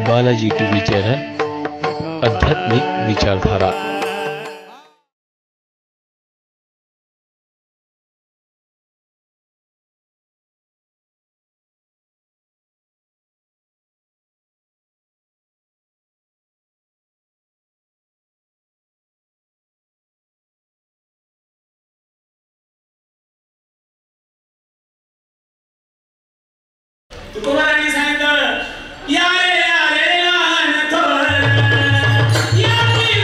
Balaji TV channel आध्यात्मिक विचारधारा। तुकोबारांनी सांगितलं या रे लहान थोर या रे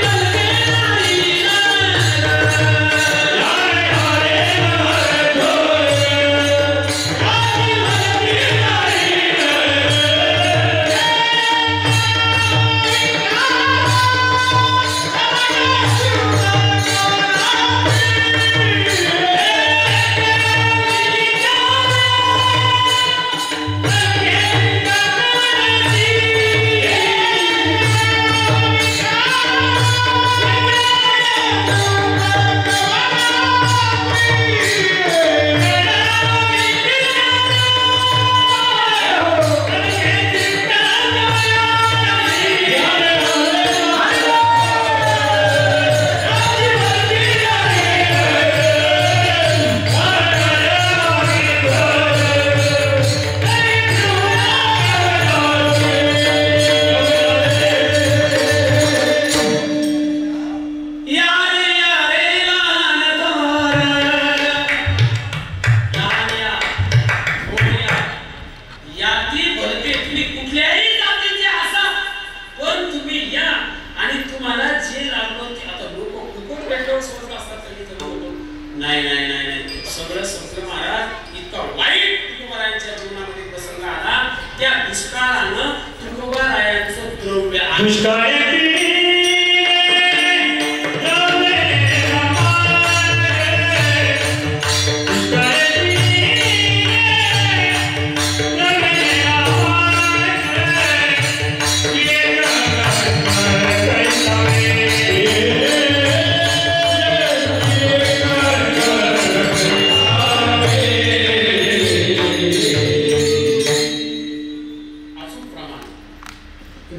सगळं संपलं महाराज। इतका वाईट तुकोबारायांच्या जीवनामध्ये प्रसंग आला, त्या दुष्काळानं तुकोबारायांचं द्रव्य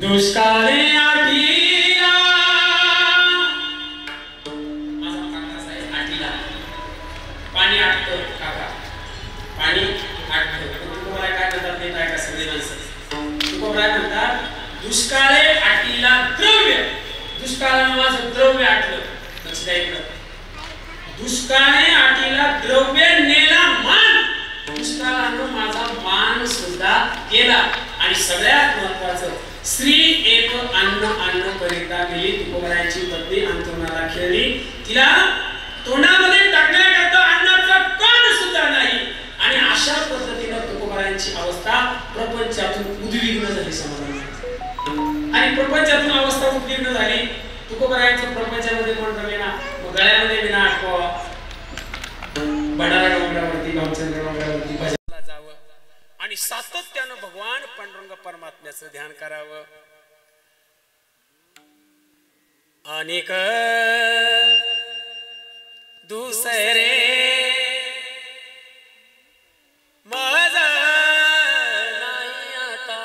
दुष्काळे आटीला माझा काका साहेब आटीला पाणी आटतं काका पाणी आटतं तुकोबाराय काय म्हणतात ते काय का सगळे माणसं तुकोबाराय म्हणतात दुष्काळे आटीला द्रव्य दुष्काळानं माझं द्रव्य आटलं। लक्ष द्या इकडं, दुष्काळे आटीला द्रव्य नेला मान, दुष्काळानं माझा मान सुद्धा केला। आणि सगळ्यात महत्त्वाचं स्त्री एक अन्न करिता गेली। तुकोबारायांची पत्नी अंतरुणाला खेळली, तिला तोंडामध्ये टाकण्याकरता अन्नाचा कण सुद्धा नाही। आणि अशा पद्धतीने तुकोबारायांची अवस्था प्रपंचातून उद्विग्न झाली समाजामध्ये। आणि प्रपंचातून अवस्था उद्विग्न झाली, तुकोबारायांच्या प्रपंचामध्ये कोण रमेना, मग गळ्यामध्ये विना आठवा भंडारा डोंगरावरती भावचंद्र डोंगरावरती भजनाला जावं आणि सातत्यानं भगवान पांडुरंग परमात्म्याचं ध्यान करावं। अनेक दुसरे माझा नाही आता,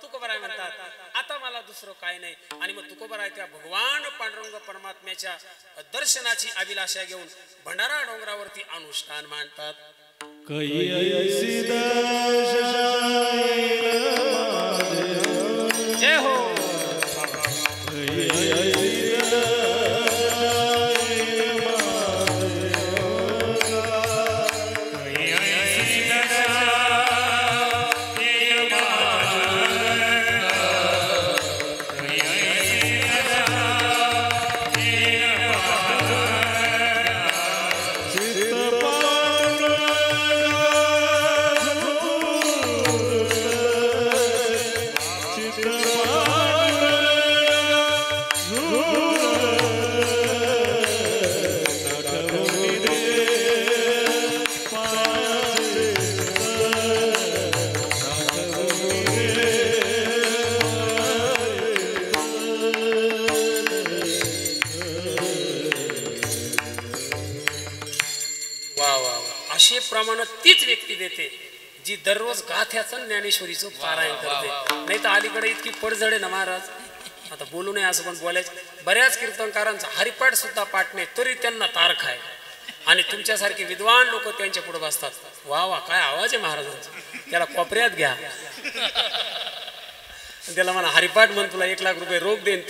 तुकोबाराय म्हणतात आता मला दुसरं काय नाही। आणि मग तुकोबाराय त्या भगवान पांडुरंग परमात्म्याच्या दर्शनाची अभिलाषा घेऊन भंडारा डोंगरावरती अनुष्ठान मांडतात। जय हो अशे प्रमाण तीच व्यक्ती देते जी दररोज गाथ्याचं ज्ञानेश्वरीचं पारायण करते. नाही तर अलीकडे इतकी पडझड आहे ना महाराज, आता बोलू नये असं पण बोलायचं. बऱ्याच कीर्तनकारांचा हरिपाठ सुद्धा पाठ नाही तरी त्यांना तारख आहे, आणि तुमच्यासारखे विद्वान लोक त्यांच्या पुढे बसतात. वा वा काय आवाज आहे महाराजांचा, त्याला कोपऱ्यात घ्या, त्याला म्हणा हरिपाठ म्हण, तुला 1 लाख रुपये रोख देईन.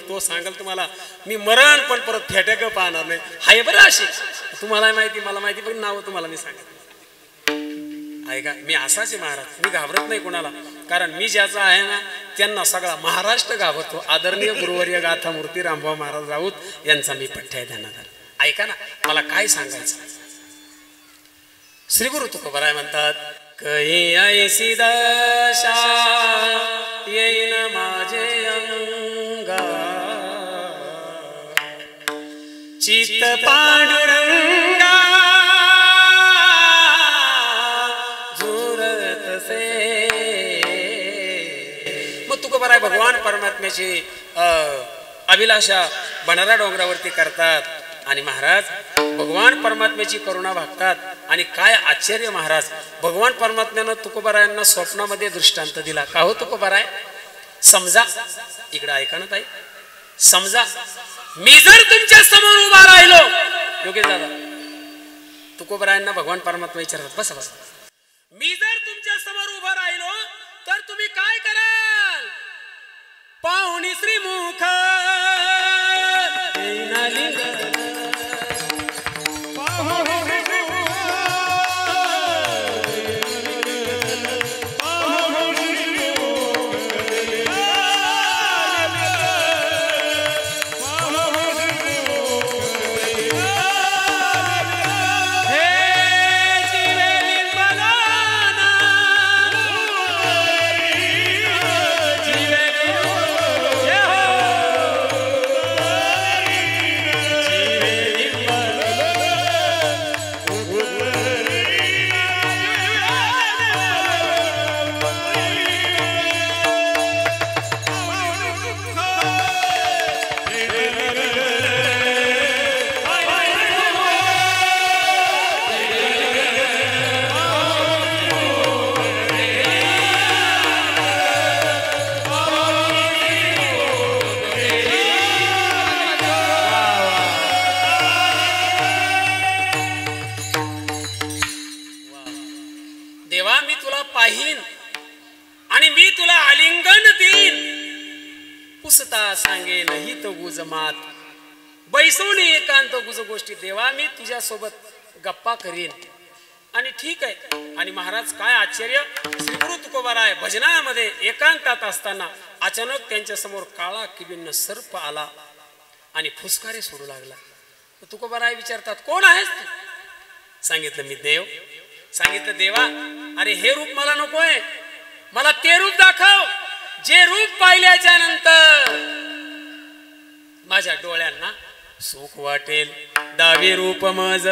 तो सांगाल तुम्हाला मी मरण पण परत फेट्याक पाहणार नाही. हाय बरं अशी तुम्हाला माहिती, मला माहिती, पण नाव तुम्हाला मी सांगितलं आहे का. मी असाच आहे महाराज, मी घाबरत नाही कोणाला, कारण मी ज्याचा आहे ना त्यांना सगळा महाराष्ट्र घाबरतो. आदरणीय गुरुवर्य गाथा मूर्ती रामभाऊ महाराज राऊत यांचा मी पठ्य ध्यानात आला. ऐका ना, मला काय सांगायचं. श्री गुरु तुकोबाराय म्हणतात, कही ऐसी दशा येईन माझे अंगा, चित्त पांडुरंगा झुरतसे. मग तुकोबाराय भगवान परमात्म्याची अभिलाषा भंडारा डोंगरावरती करतात, आणि महाराज भगवान परमात्म्याची करुणा भागतात. आणि काय आश्चर्य महाराज, भगवान परमात्म्यानं तुकोबारायांना स्वप्नामध्ये दृष्टांत दिला. का हो तुकोबाराय, समजा इकडे ऐका ना ताई, समजा मी जर तुमच्या समोर उभा राहिलो, योगेश दादा तुकोबारायांना भगवान परमात्मा विचारतात, बसा बसा, मी जर तुमच्या समोर उभा राहिलो तर तुम्ही काय कराल. पाहुणी श्रीमुख सांगे नाही तो गुजमात बैसोनी एकांत गुज गोष्टी. देवा मी तुझ्या सोबत गप्पा करीन. आणि ठीक आहे. आणि महाराज काय आश्चर्य, श्री गुरु तुकोबाराय भजनामध्ये एकांतात असताना अचानक त्यांच्या समोर काळा किबिन्न सर्प आला आणि फुसकारे सोडू लागला. तुकोबाराय विचारतात, कोण आहेस तू. सांगितलं मी देव. सांगितलं देवा अरे हे रूप मला नकोय, मला ते रूप दाखव जे रूप पाहिल्याच्या नंतर माझ्या डोळ्यांना सुख वाटेल. दावी रूप मज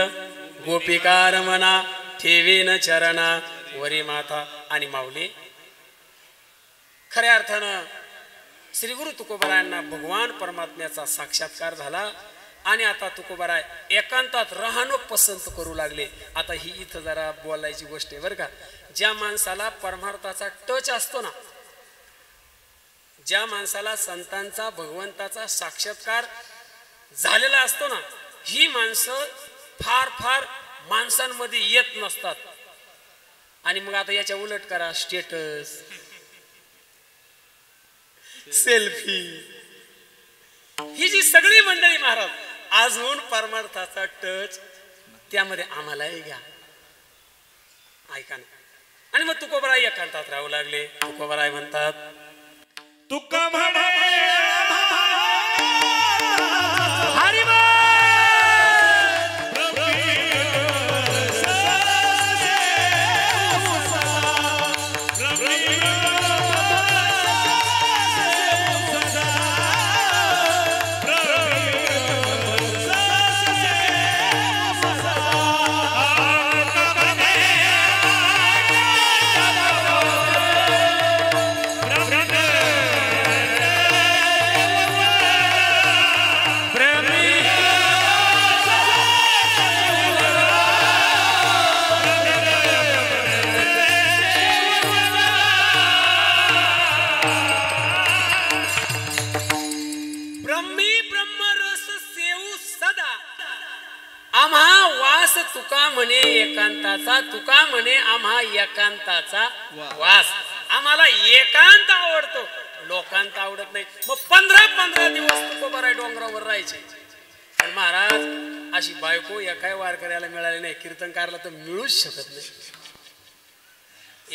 गोपिकार मना ठेवीन चरणा वरी माता. आणि माऊली खऱ्या अर्थानं श्री गुरु तुकोबारायांना भगवान परमात्म्याचा साक्षात्कार झाला. आणि आता तुकोबाराय एकांतात राहणं पसंत करू लागले. आता ही इथं जरा बोलायची गोष्ट आहे बरं का. ज्या माणसाला परमार्थाचा टच असतो ना, ज्या माणसाला संतांचा भगवंताचा साक्षात्कार झालेला असतो ना, ही माणसं फार फार माणसांमध्ये येत नसतात. आणि मग आता याच्या उलट करा, स्टेटस, सेल्फी, ही जी सगळी मंडळी महाराज अजून परमार्थाचा टच त्यामध्ये आम्हालाही घ्या. ऐका ना. आणि मग तुकोबाराय एकांतात राहू लागले. तुकोबाराय म्हणतात, तुका म्हणे तुका म्हणे एकांताचा, तुका म्हणे आम्हा एकांताचा वास. आम्हाला एकांत आवडतो, लोकांत आवडत नाही. मग 15 दिवस तुकोबाराय डोंगरावर राहायचे. पण महाराज अशी बायको एकाय वारकऱ्याला मिळाली नाही, कीर्तनकारला तर मिळूच शकत नाही.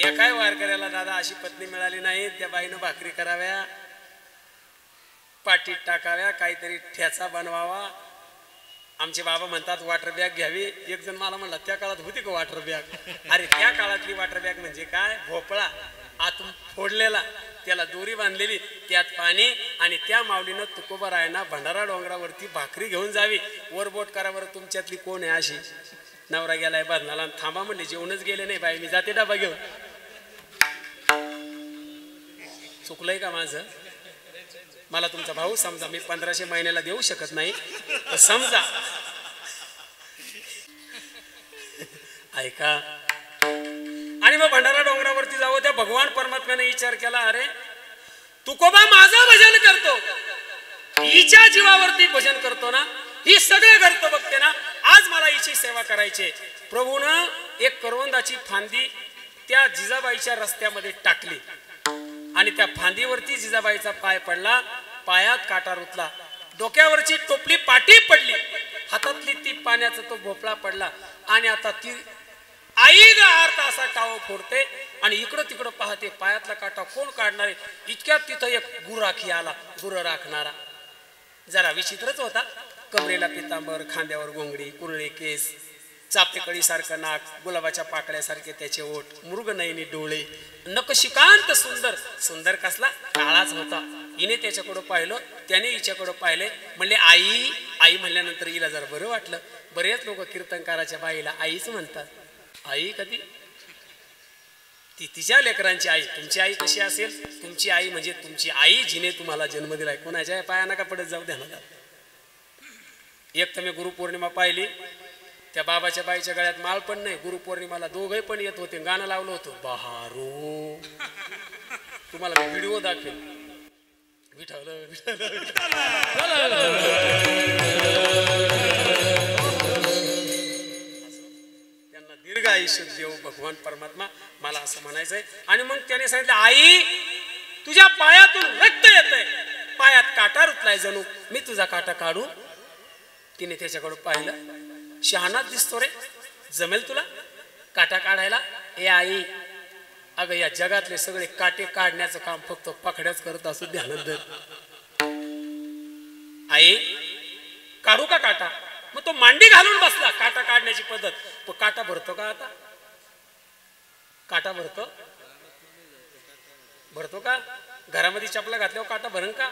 एकाय वारकऱ्याला दादा अशी पत्नी मिळाली नाही. त्या बाईनं भाकरी कराव्या, पाठीत टाकाव्या, काहीतरी ठेचा बनवावा. आमचे बाबा म्हणतात वॉटर बॅग घ्यावी. एक जण मला म्हणला त्या काळात होती का वॉटर बॅग? अरे त्या काळातली वॉटर बॅग म्हणजे काय, भोपळा आतून फोडलेला, त्याला दोरी बांधलेली, त्यात पाणी, आणि त्या माऊलीनं तुकोबारायांना भंडारा डोंगरावरती भाकरी घेऊन जावी. वर बोट करावर तुमच्यातली कोण आहे अशी? नवरा गेलाय बदनाला, थांबा म्हणले जेवणच गेले नाही बाई, मी जाते डबा घेऊन. चुकलंय का माझं? मला तुमचा भाऊ समजा, मी 1500 महिन्याला देऊ शकत नाही तर समजा. ऐका. आणि मग भंडारा डोंगरावरती जावं. त्या भगवान परमात्म्याने विचार केला, अरे तुकोबा माझं भजन करतो, हिच्या जीवावरती भजन करतो ना, ही सगळं करतो बघते ना, आज मला हिची सेवा करायची. प्रभूनं एक करवंदाची फांदी त्या जिजाबाईच्या रस्त्यामध्ये टाकली आणि त्या फांदीवरती जिजाबाईचा पाय पडला. पायात काटा रुतला, डोक्यावरची टोपली पाठी पडली, हातातली ती पाण्याचा तो भोपळा पडला. आणि आता ती आई अर्थ असा टाव फोडते आणि इकडं तिकडं पाहते, पायातला काटा कोण काढणार आहे. इतक्यात तिथं एक गुराखी आला, गुरं राखणारा. जरा विचित्रच होता. कमरेला पितांबर, खांद्यावर गोंगडी, कुरळे केस, चापेकळी सारखं नाक, गुलाबाच्या पाकळ्यासारखे त्याचे ओठ, मृगनयनी डोळे, नकशिकांत सुंदर. सुंदर कसला, काळाच होता. हिने त्याच्याकडं पाहिलं, त्याने हिच्याकडं पाहिले. म्हणले आई. आई म्हणल्यानंतर हिला जरा बरं वाटलं. बरेच लोक कीर्तनकाराच्या बाईला आईच म्हणतात. आई कधी? ती तिच्या लेकरांची आई. तुमची आई कशी असेल? तुमची आई म्हणजे तुमची आई, जिने तुम्हाला जन्म दिलाय. कोणाच्या पाया नका पडत जाऊ द्या ना. एक तर मी गुरुपौर्णिमा पाहिली, त्या बाबाच्या बाईच्या गळ्यात माळ पण नाही. गुरुपौर्णिमाला दोघे पण येत होते, गाणं लावलं होतं बहारो. तुम्हाला मी व्हिडिओ दाखवेल. विठ्ठल त्यांना दीर्घ आयुष्य देव भगवान परमात्मा, मला असं म्हणायचंय. आणि मग त्याने सांगितलं, आई तुझ्या पायातून रक्त येतंय, पायात काटा रुतलाय जणू, मी तुझा काटा काढू. तिने त्याच्याकडून पाहिलं, शहाणाच दिसतो रे, जमेल तुला काटा काढायला? ए आई, अगं या जगातले सगळे काटे काढण्याचं काम फक्त पकड्याच करत असू, ध्यानात धर. आई काढू का काटा? मग तो मांडी घालून बसला. काटा काढण्याची पद्धत. पण काटा भरतो का आता? काटा भरतो? भरतो का? घरामध्ये चपला घातल्यावर काटा भरण का?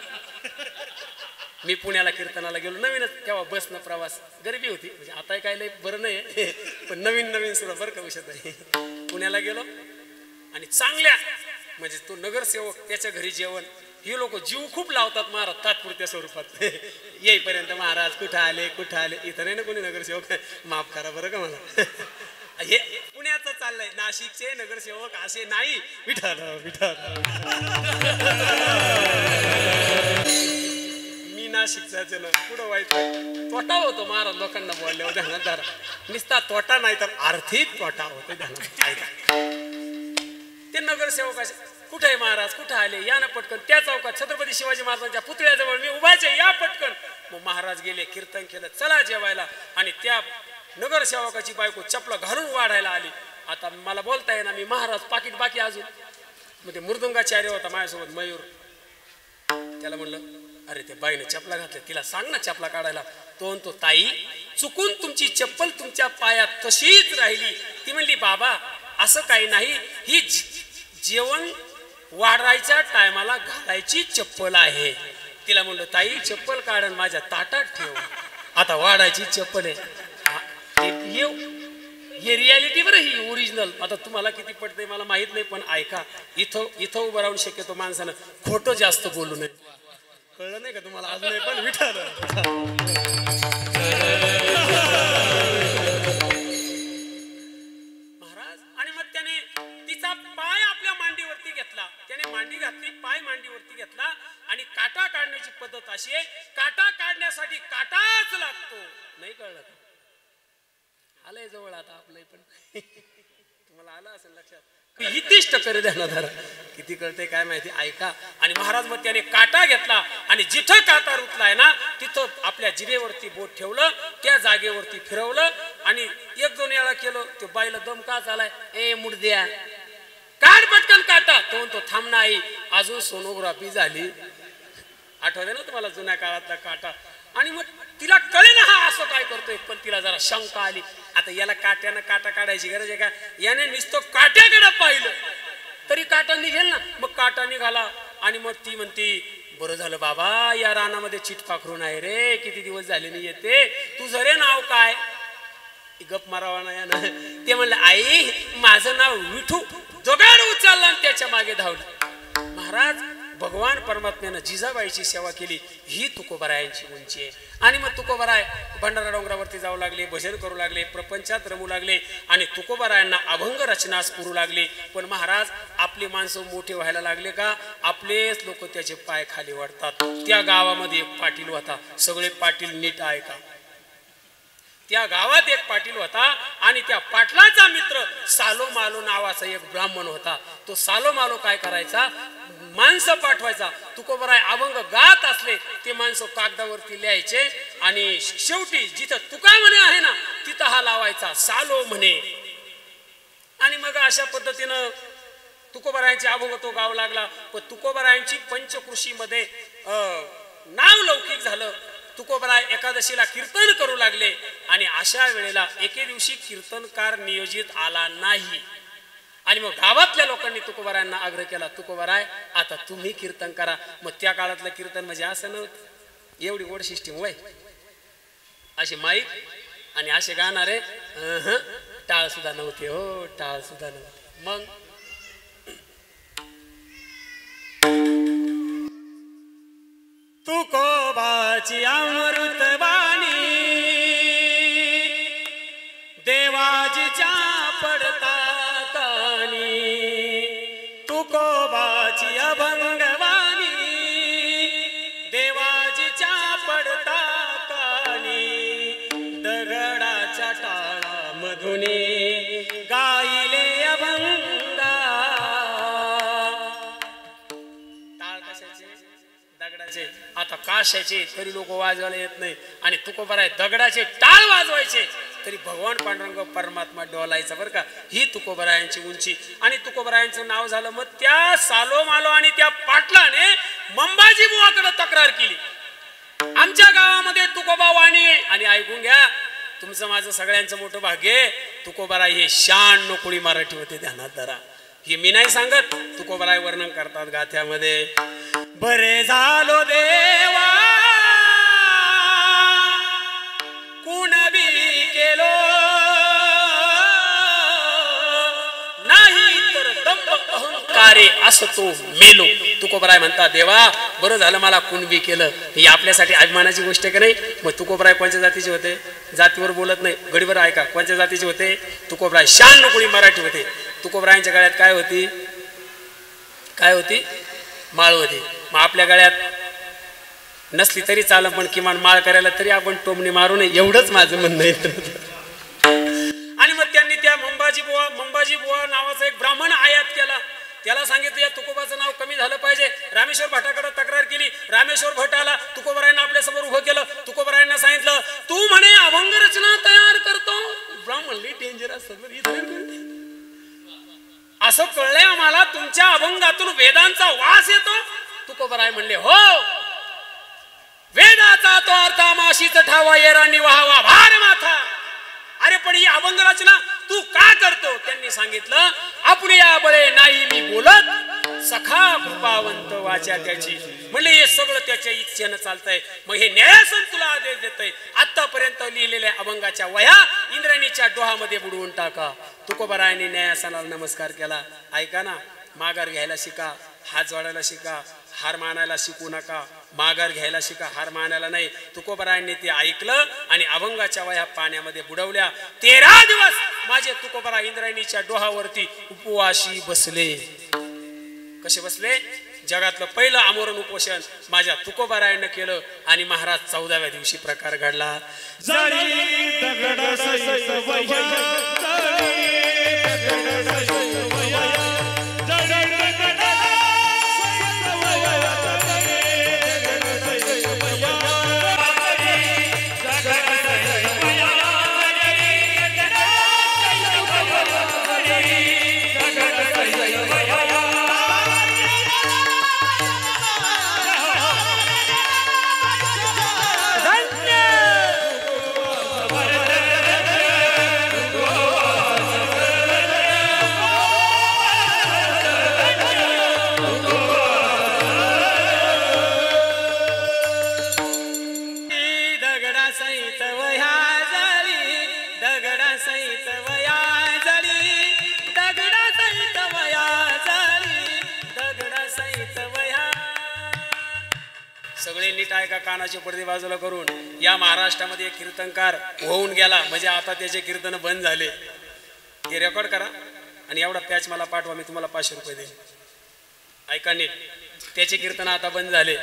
मी पुण्याला कीर्तनाला गेलो, नवीनच, तेव्हा बसनं प्रवास, गरिबी होती, म्हणजे आता काय लय बरं नाही, पण नवीन सुद्धा बरं का विषय आहे. पुण्याला गेलो आणि चांगल्या म्हणजे तो नगरसेवक, त्याच्या घरी जेवण. हे लोक जीव खूप लावतात महाराज तात्पुरत्या स्वरूपात. येईपर्यंत महाराज कुठं आले कुठं आले. इथं नाही ना कोणी नगरसेवक, माफ करा बरं का मला. हे पुण्याचं चाललंय, नाशिकचे नगरसेवक असे नाही. विठाल विठाल. मी नाशिकचाच ना, पुढं वाईट तोटा होतो महाराज लोकांना बोलल्यावर. ध्यानात धरा, नुसता तोटा नाही तर आर्थिक तोटा होतो. ध्यानात ऐका. ते नगरसेवकाचे, कुठे आहे महाराज, कुठे आले, या ना पटकन. त्या चौकात छत्रपती शिवाजी महाराजांच्या पुतळ्याजवळ मी उभाच आहे, या पटकन. मग महाराज गेले, कीर्तन केलं, चला जेवायला. आणि त्या नगरसेवकाची बायको चपला घालून वाढायला आली. आता मला बोलता येईना, मी महाराज पाकिट बाकी अजून. मग ते मृदुंगाचार्य होता माझ्यासोबत, मयूर. त्याला म्हणलं, अरे ते बाईने चपला घातल्या, तिला सांग ना चपला काढायला. तो म्हणतो, ताई चुकून तुमची चप्पल तुमच्या पायात तशीच राहिली. ती म्हणली, बाबा असं काही नाही, ही जेवण वाढायच्या टायमाला घालायची चप्पल आहे. तिला म्हणलं, ताई चप्पल काढून माझ्या ताटात ठेव, आता वाढायची चप्पल आहे. हे रियालिटी बरं, ही ओरिजिनल. आता तुम्हाला किती पडतंय मला माहित नाही, पण ऐका, इथं उभं राहून शक्यतो माणसानं खोटं जास्त बोलू नये. कळलं नाही का तुम्हाला अजूनही? पण विठाल महाराज. आणि मग त्याने तिचा पाय आपल्या मांडीवरती घेतला. त्याने मांडी घातली, पाय मांडीवरती घेतला. आणि काटा काढण्याची पद्धत अशी आहे, काटा काढण्यासाठी काटाच लागतो. नाही कळलं का? आलंय जवळ आता आपलं पण तुम्हाला आलं असेल लक्षात इतिष्ट करू द्या ना जरा किती कळते काय माहिती ऐका आणि महाराज मग त्याने काटा घेतला आणि जिथं काटा रुतलाय ना तिथं आपल्या जिभेवरती बोट ठेवलं त्या जागेवरती फिरवलं आणि एक दोन वेळा केलं ते बाईला दम का चालाय ए मुडद्या काढ पटकन काटा तो म्हणतो थांब नाही अजून सोनोग्राफी झाली आठवते ना तुम्हाला जुन्या काळातला काटा आणि मग तिला कळे ना हा असं काय करतोय पण तिला जरा शंका आली आता याला काट्यानं काटा काढायची गरज आहे का याने नुसतं काट्याकडे पाहिलं तरी काटा निघेल ना मग काटा निघाला आणि मग ती म्हणती बरं झालं बाबा या रानामध्ये चिटपाखरू नाही रे किती दिवस झाले मी येते तुझं रे नाव काय गप मारावा नाही ना ते म्हणलं आई माझं नाव विठू जोगाड उचलला आणि त्याच्या मागे धावली महाराज भगवान परमात्म्यानं जिजाबाईची सेवा केली ही तुकोबारायांची उंची आहे आणि मग तुकोबाराय भंडारा डोंगरावरती जाऊ लागले भजन करू लागले प्रपंचात रमू लागले आणि तुकोबारायांना अभंग रचनास पुरू लागले पण महाराज आपली माणसं मोठे व्हायला लागले का आपलेच लोक त्याचे पाय खाली वाढतात त्या गावामध्ये एक पाटील होता सगळे पाटील नीट ऐका त्या गावात एक पाटील होता आणि त्या पाटलाचा मित्र सालो मालो नावाचा एक ब्राह्मण होता तो सालो मालो काय करायचा माणसं पाठवायचा तुकोबाराय अभंग गात असले ते माणसं कागदावरती लिहायचे आणि शेवटी जिथं तुका म्हणे आहे ना तिथं हा लावायचा सालो म्हणे आणि मग अशा पद्धतीनं तुकोबारायांचे अभंग तो गाव लागला पण तुकोबारायांची पंचकृषीमध्ये नाव लौकिक झालं तुकोबाराय एकादशीला कीर्तन करू लागले आणि अशा वेळेला एके दिवशी कीर्तनकार नियोजित आला नाही आणि मग गावातल्या लोकांनी तुकोबारायांना आग्रह केला तुकोबाराय आता तुम्ही कीर्तन करा मग त्या काळातलं कीर्तन म्हणजे असं नव्हतं एवढी गोड सिस्टीम वय असे माईक आणि असे गाणारे टाळ सुद्धा नव्हते हो टाळ सुद्धा नव्हते मग तुकोबाची अमृतवाणी देवाजीच्या पडता तुकोबाची अभंगवाणी देवाजीच्या पडता कानी दगडाच्या टाळामधून गायले अभंगा टाळ कशाचे दगडाचे आता काशाचे तरी लोक वाजवायला येत नाही आणि तुकोबाराय दगडाचे टाळ वाजवायचे तरी भगवान पांडुरंग परमात्मा डोलायचा बरं का ही तुकोबारायांची उंची आणि तुकोबारायांचं नाव झालं मग त्या सालो मालो आणि त्या पाटलाने मंबाजी बुवाकडे तक्रार केली आमच्या गावामध्ये तुकोबा वाणी आणि ऐकून घ्या तुमचं माझं सगळ्यांचं मोठं भाग्य तुकोबाराय हे शान नोकळी मराठी होते ध्यानात धरा हे मी नाही सांगत तुकोबाराय वर्णन करतात गाथ्यामध्ये बरे झालो देवा कुणबी केलो नाही तर दंभ अहंकारे असतो मेलो तुकोबाराय म्हणतात देवा बरं झालं मला कुणबी केलं ही आपल्यासाठी अभिमानाची गोष्ट आहे का नाही मग तुकोबाराय कोणत्या जातीचे होते जातीवर बोलत नाही गडीवर ऐका कोणत्या जातीचे होते तुकोबाराय शान नोकळी मराठी होते तुकोबारायांच्या गळ्यात काय होती माळ होती मग आपल्या गळ्यात नसली तरी चाल पण किमान माळ करायला तरी आपण टोमणी मारू नये एवढंच माझं म्हणणं आहे आणि मग त्यांनी त्या मंबाजी बुवा नावाचा एक ब्राह्मण आयात केला त्याला सांगितलं या तुकोबाचं नाव कमी झालं पाहिजे रामेश्वर भटाकडे तक्रार केली रामेश्वर भट आला तुकोबारायांना आपल्या समोर उभं केलं तुकोबारायांना सांगितलं तू म्हणे अभंग रचना तयार करतो ब्राह्मण लई डेंजरस असं कळलंय आम्हाला तुमच्या अभंगातून वेदांचा वास येतो तुकोबाराय म्हणले हो वेदाचा तो अर्थ माशीच ठावा येरांनी व्हावा भार माथा अरे पण ही अभंग रचना तू का करतो त्यांनी सांगितलं आपण या बळे नाही मी बोलत सखा कृपावंत वाचा त्याची म्हणले हे सगळं त्याच्या इच्छेनं चालतंय मग हे न्यायासन तुला आदेश देतोय आतापर्यंत लिहिलेल्या अभंगाच्या वह्या इंद्राणीच्या डोहामध्ये बुडवून टाका तुकोबारायांनी न्यायासनाला नमस्कार केला ऐका ना माघार घ्यायला शिका हात जोडायला शिका हार मानायला शिकू नका माघार घ्यायला शिका हार मानायला नाही तुकोबारायांनी ते ऐकलं आणि अभंगाच्या वह्या पाण्यामध्ये बुडवल्या 13 दिवस माझे तुकोबारा इंद्रायणीच्या डोहावरती उपवाशी बसले कसे बसले जगातलं पहिलं आमरण उपोषण माझ्या तुकोबारायांनी केलं आणि महाराज 14व्या दिवशी प्रकार घडला जरी दगड सहित नीट ऐका, कानाचे पडदे बाजूला करून. या महाराष्ट्रामध्ये एक कीर्तनकार होऊन गेला, म्हणजे आता त्याचे कीर्तन बंद झाले. हे रेकॉर्ड करा आणि एवढा पॅच मला पाठवा, मी तुम्हाला 500 रुपये देईन. ऐका नीट, त्याचे कीर्तन आता बंद झाले.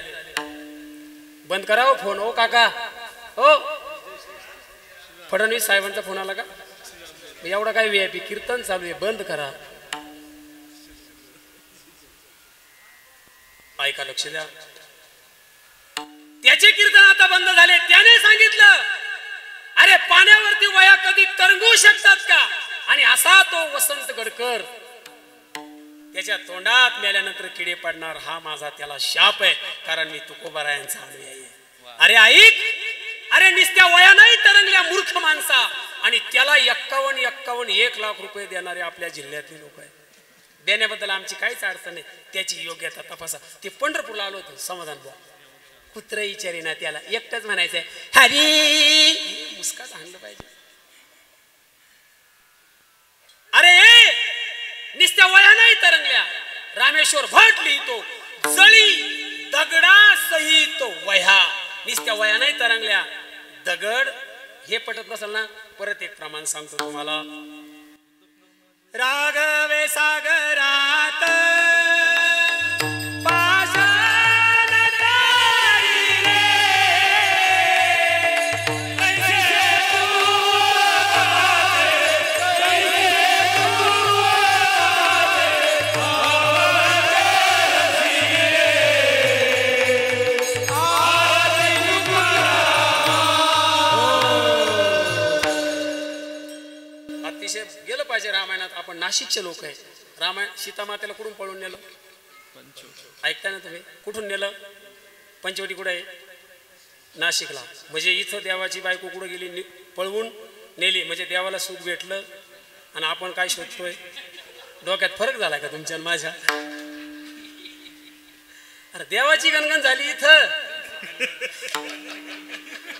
बंद करा हो फोन. हो काका, हो फडणवीस साहेबांचा फोन आला का? एवढा काय VIP कीर्तन चालू आहे, बंद करा. ऐका, लक्ष द्या. त्याचे कीर्तन आता बंद झाले. त्याने सांगितलं, अरे पाण्यावरती वया कधी तरंगू शकतात का? आणि असा तो वसंत गडकर, त्याच्या तोंडात मेल्यानंतर किडे पडणार, हा माझा त्याला शाप आहे, कारण मी तुकोबारायांचा अनुयायी आहे. अरे ऐक, अरे निस्त्या वया नाही तरंगल्या मूर्ख माणसा, आणि त्याला 51 लाख रुपये देणारे आपल्या जिल्ह्यातले लोक आहेत. देण्याबद्दल आमची काहीच अडचण नाही, त्याची योग्यता तपासा. ते पंढरपूरला आलो होतो, समाधान बुवा. कुत्र विचारी ना त्याला, एकटंच म्हणायचंय हरी, मुस्काच आणलं पाहिजे. अरे निस्त्या वया नाही तरंगल्या. रामेश्वर भट लिहितो, जळी दगडा सहित वह्या. निस्त्या वया नाही तरंगल्या, दगड. हे पटत नसेल ना, परत एक प्रमाण सांगतो तुम्हाला. राघवे सागरात पाषाण तारिले, अतिशय गेलं पाहिजे रामायणात. आपण नाशिकचे लोक आहे. रामायण सीता मातेला कुठून पळून नेलं? ऐकता ना तुम्ही? कुठून नेलं? पंचवटी कुठे आहे? नाशिकला. म्हणजे इथं देवाची बायको कुठं गेली? पळवून नेली. म्हणजे देवाला सुख भेटलं, आणि आपण काय शोधतोय? डोक्यात फरक झाला का तुमच्या माझ्या? अरे देवाची गणगण झाली इथं,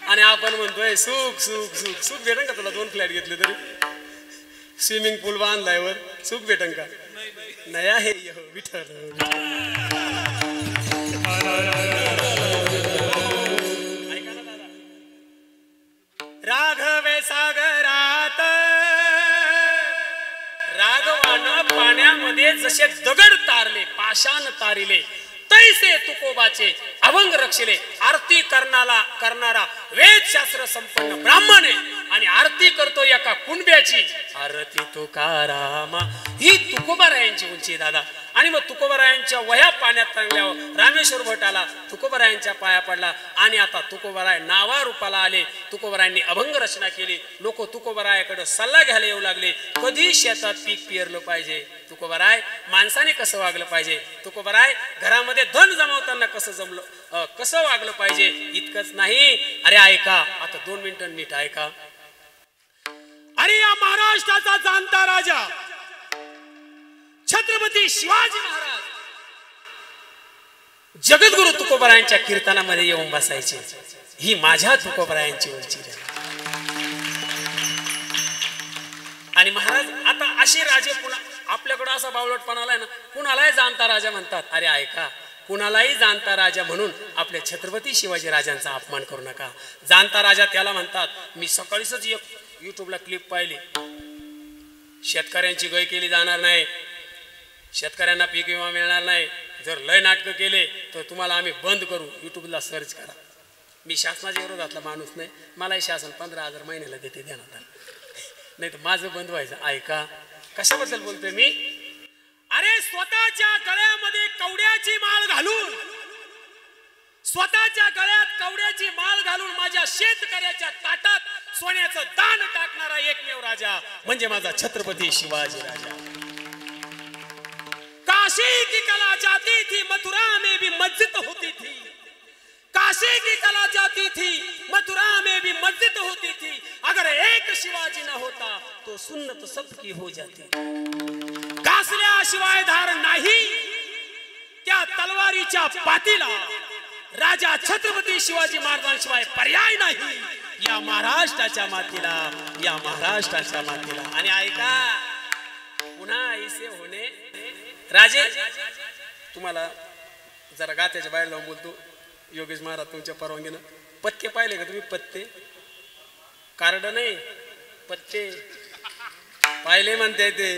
आणि आपण म्हणतोय सुख सुख सुख. सुख भेटन का तुला? 2 फ्लॅट घेतले तरी, स्विमिंग पूल बांधलायवर सुख भेटन का? नाही आहे विठ्ठल. ऐका ना दादा. राघवे सागरात, राघवानं पाण्यामध्ये जसे दगड तारले, पाषाण तारिले, तैसे तुकोबाचे अभंग रक्षले. आरती करणारा वेदशास्त्र संपन्न ब्राह्मण आहे, आणि आरती करतो एका कुणब्याची. आरती तुकारामा, ही तुकोबारायांची उंची दादा. आणि मग तुकोबारायांच्या वह्या पाण्यात तरंगल्यावर रामेश्वर भट आला, तुकोबारायांच्या पाया पडला, आणि आता तुकोबाराय नावा रूपाला आले. तुकोबारायांनी अभंग रचना केली. लोक तुकोबारायाकडे सल्ला घ्यायला येऊ लागले. कधी शेतात पीक पेरलं पाहिजे, तुकोबाराय माणसाने कसं वागलं पाहिजे, तुकोबाराय घरामध्ये धन जमवताना कसं वागलं पाहिजे. इतकंच नाही, अरे ऐका आता 2 मिनिटं नीट ऐका. अरे या महाराष्ट्राचा जाणता राजा छत्रपती शिवाजी महाराज जगद्गुरु तुकोबारायांच्या कीर्तनामध्ये येऊन बसायचे. ही माझ्या तुकोबारायांची उंची. आणि महाराज आता असे राजे पुन्हा आपल्याकडे असा बावळटपणा आलाय ना, कुणालाही जाणता राजा म्हणतात. अरे ऐका, कुणालाही जाणता राजा म्हणून आपल्या छत्रपती शिवाजी राजांचा अपमान करू नका. जाणता राजा त्याला म्हणतात. मी सकाळीच एक युट्यूबला क्लिप पाहिली. शेतकऱ्यांची गय केली जाणार नाही, शेतकऱ्यांना पीक विमा मिळणार नाही, जर लय नाटकं केले तर तुम्हाला आम्ही बंद करू. युट्यूबला सर्च करा. मी शासनाच्या विरोधातला माणूस नाही, मलाही शासन 15,000 महिन्याला देते, देण्यात आलं नाही तर माझं बंद व्हायचं. ऐका कशाबद्दल बोलतोय मी. अरे स्वतःच्या गळ्यामध्ये कवड्याची माळ घालून, स्वतःच्या गळ्यात कवड्याची माळ घालून माझ्या शेतकऱ्याच्या ताटात सोन्याचं दान टाकणारा एकमेव राजा म्हणजे माझा छत्रपती शिवाजी राजा. काशी की कला जाती थी, मथुरा में भी मस्जिद होती थी. काशी की कला जाती थी, मथुरा में भी मस्जिद होती थी. अगर एक शिवाजी न होता तो सुन्नत सबकी हो जाती. घासल्याशिवाय धार नाही त्या तलवारीच्या पातीला. राजा छत्रपती शिवाजी महाराजांशिवाय पर्याय नाही या महाराष्ट्राच्या मातीला, या महाराष्ट्राच्या मातीला. आणि ऐका पुन्हा ऐसे होणे. राजे तुम्हाला जरा गात्याच्या बाहेर लावून बोलतो. योगेश महाराज तुमच्या परवानगीनं पत्ते पाहिले का तुम्ही? पत्ते कार्ड नाही, पत्ते पाहिले म्हणते ते.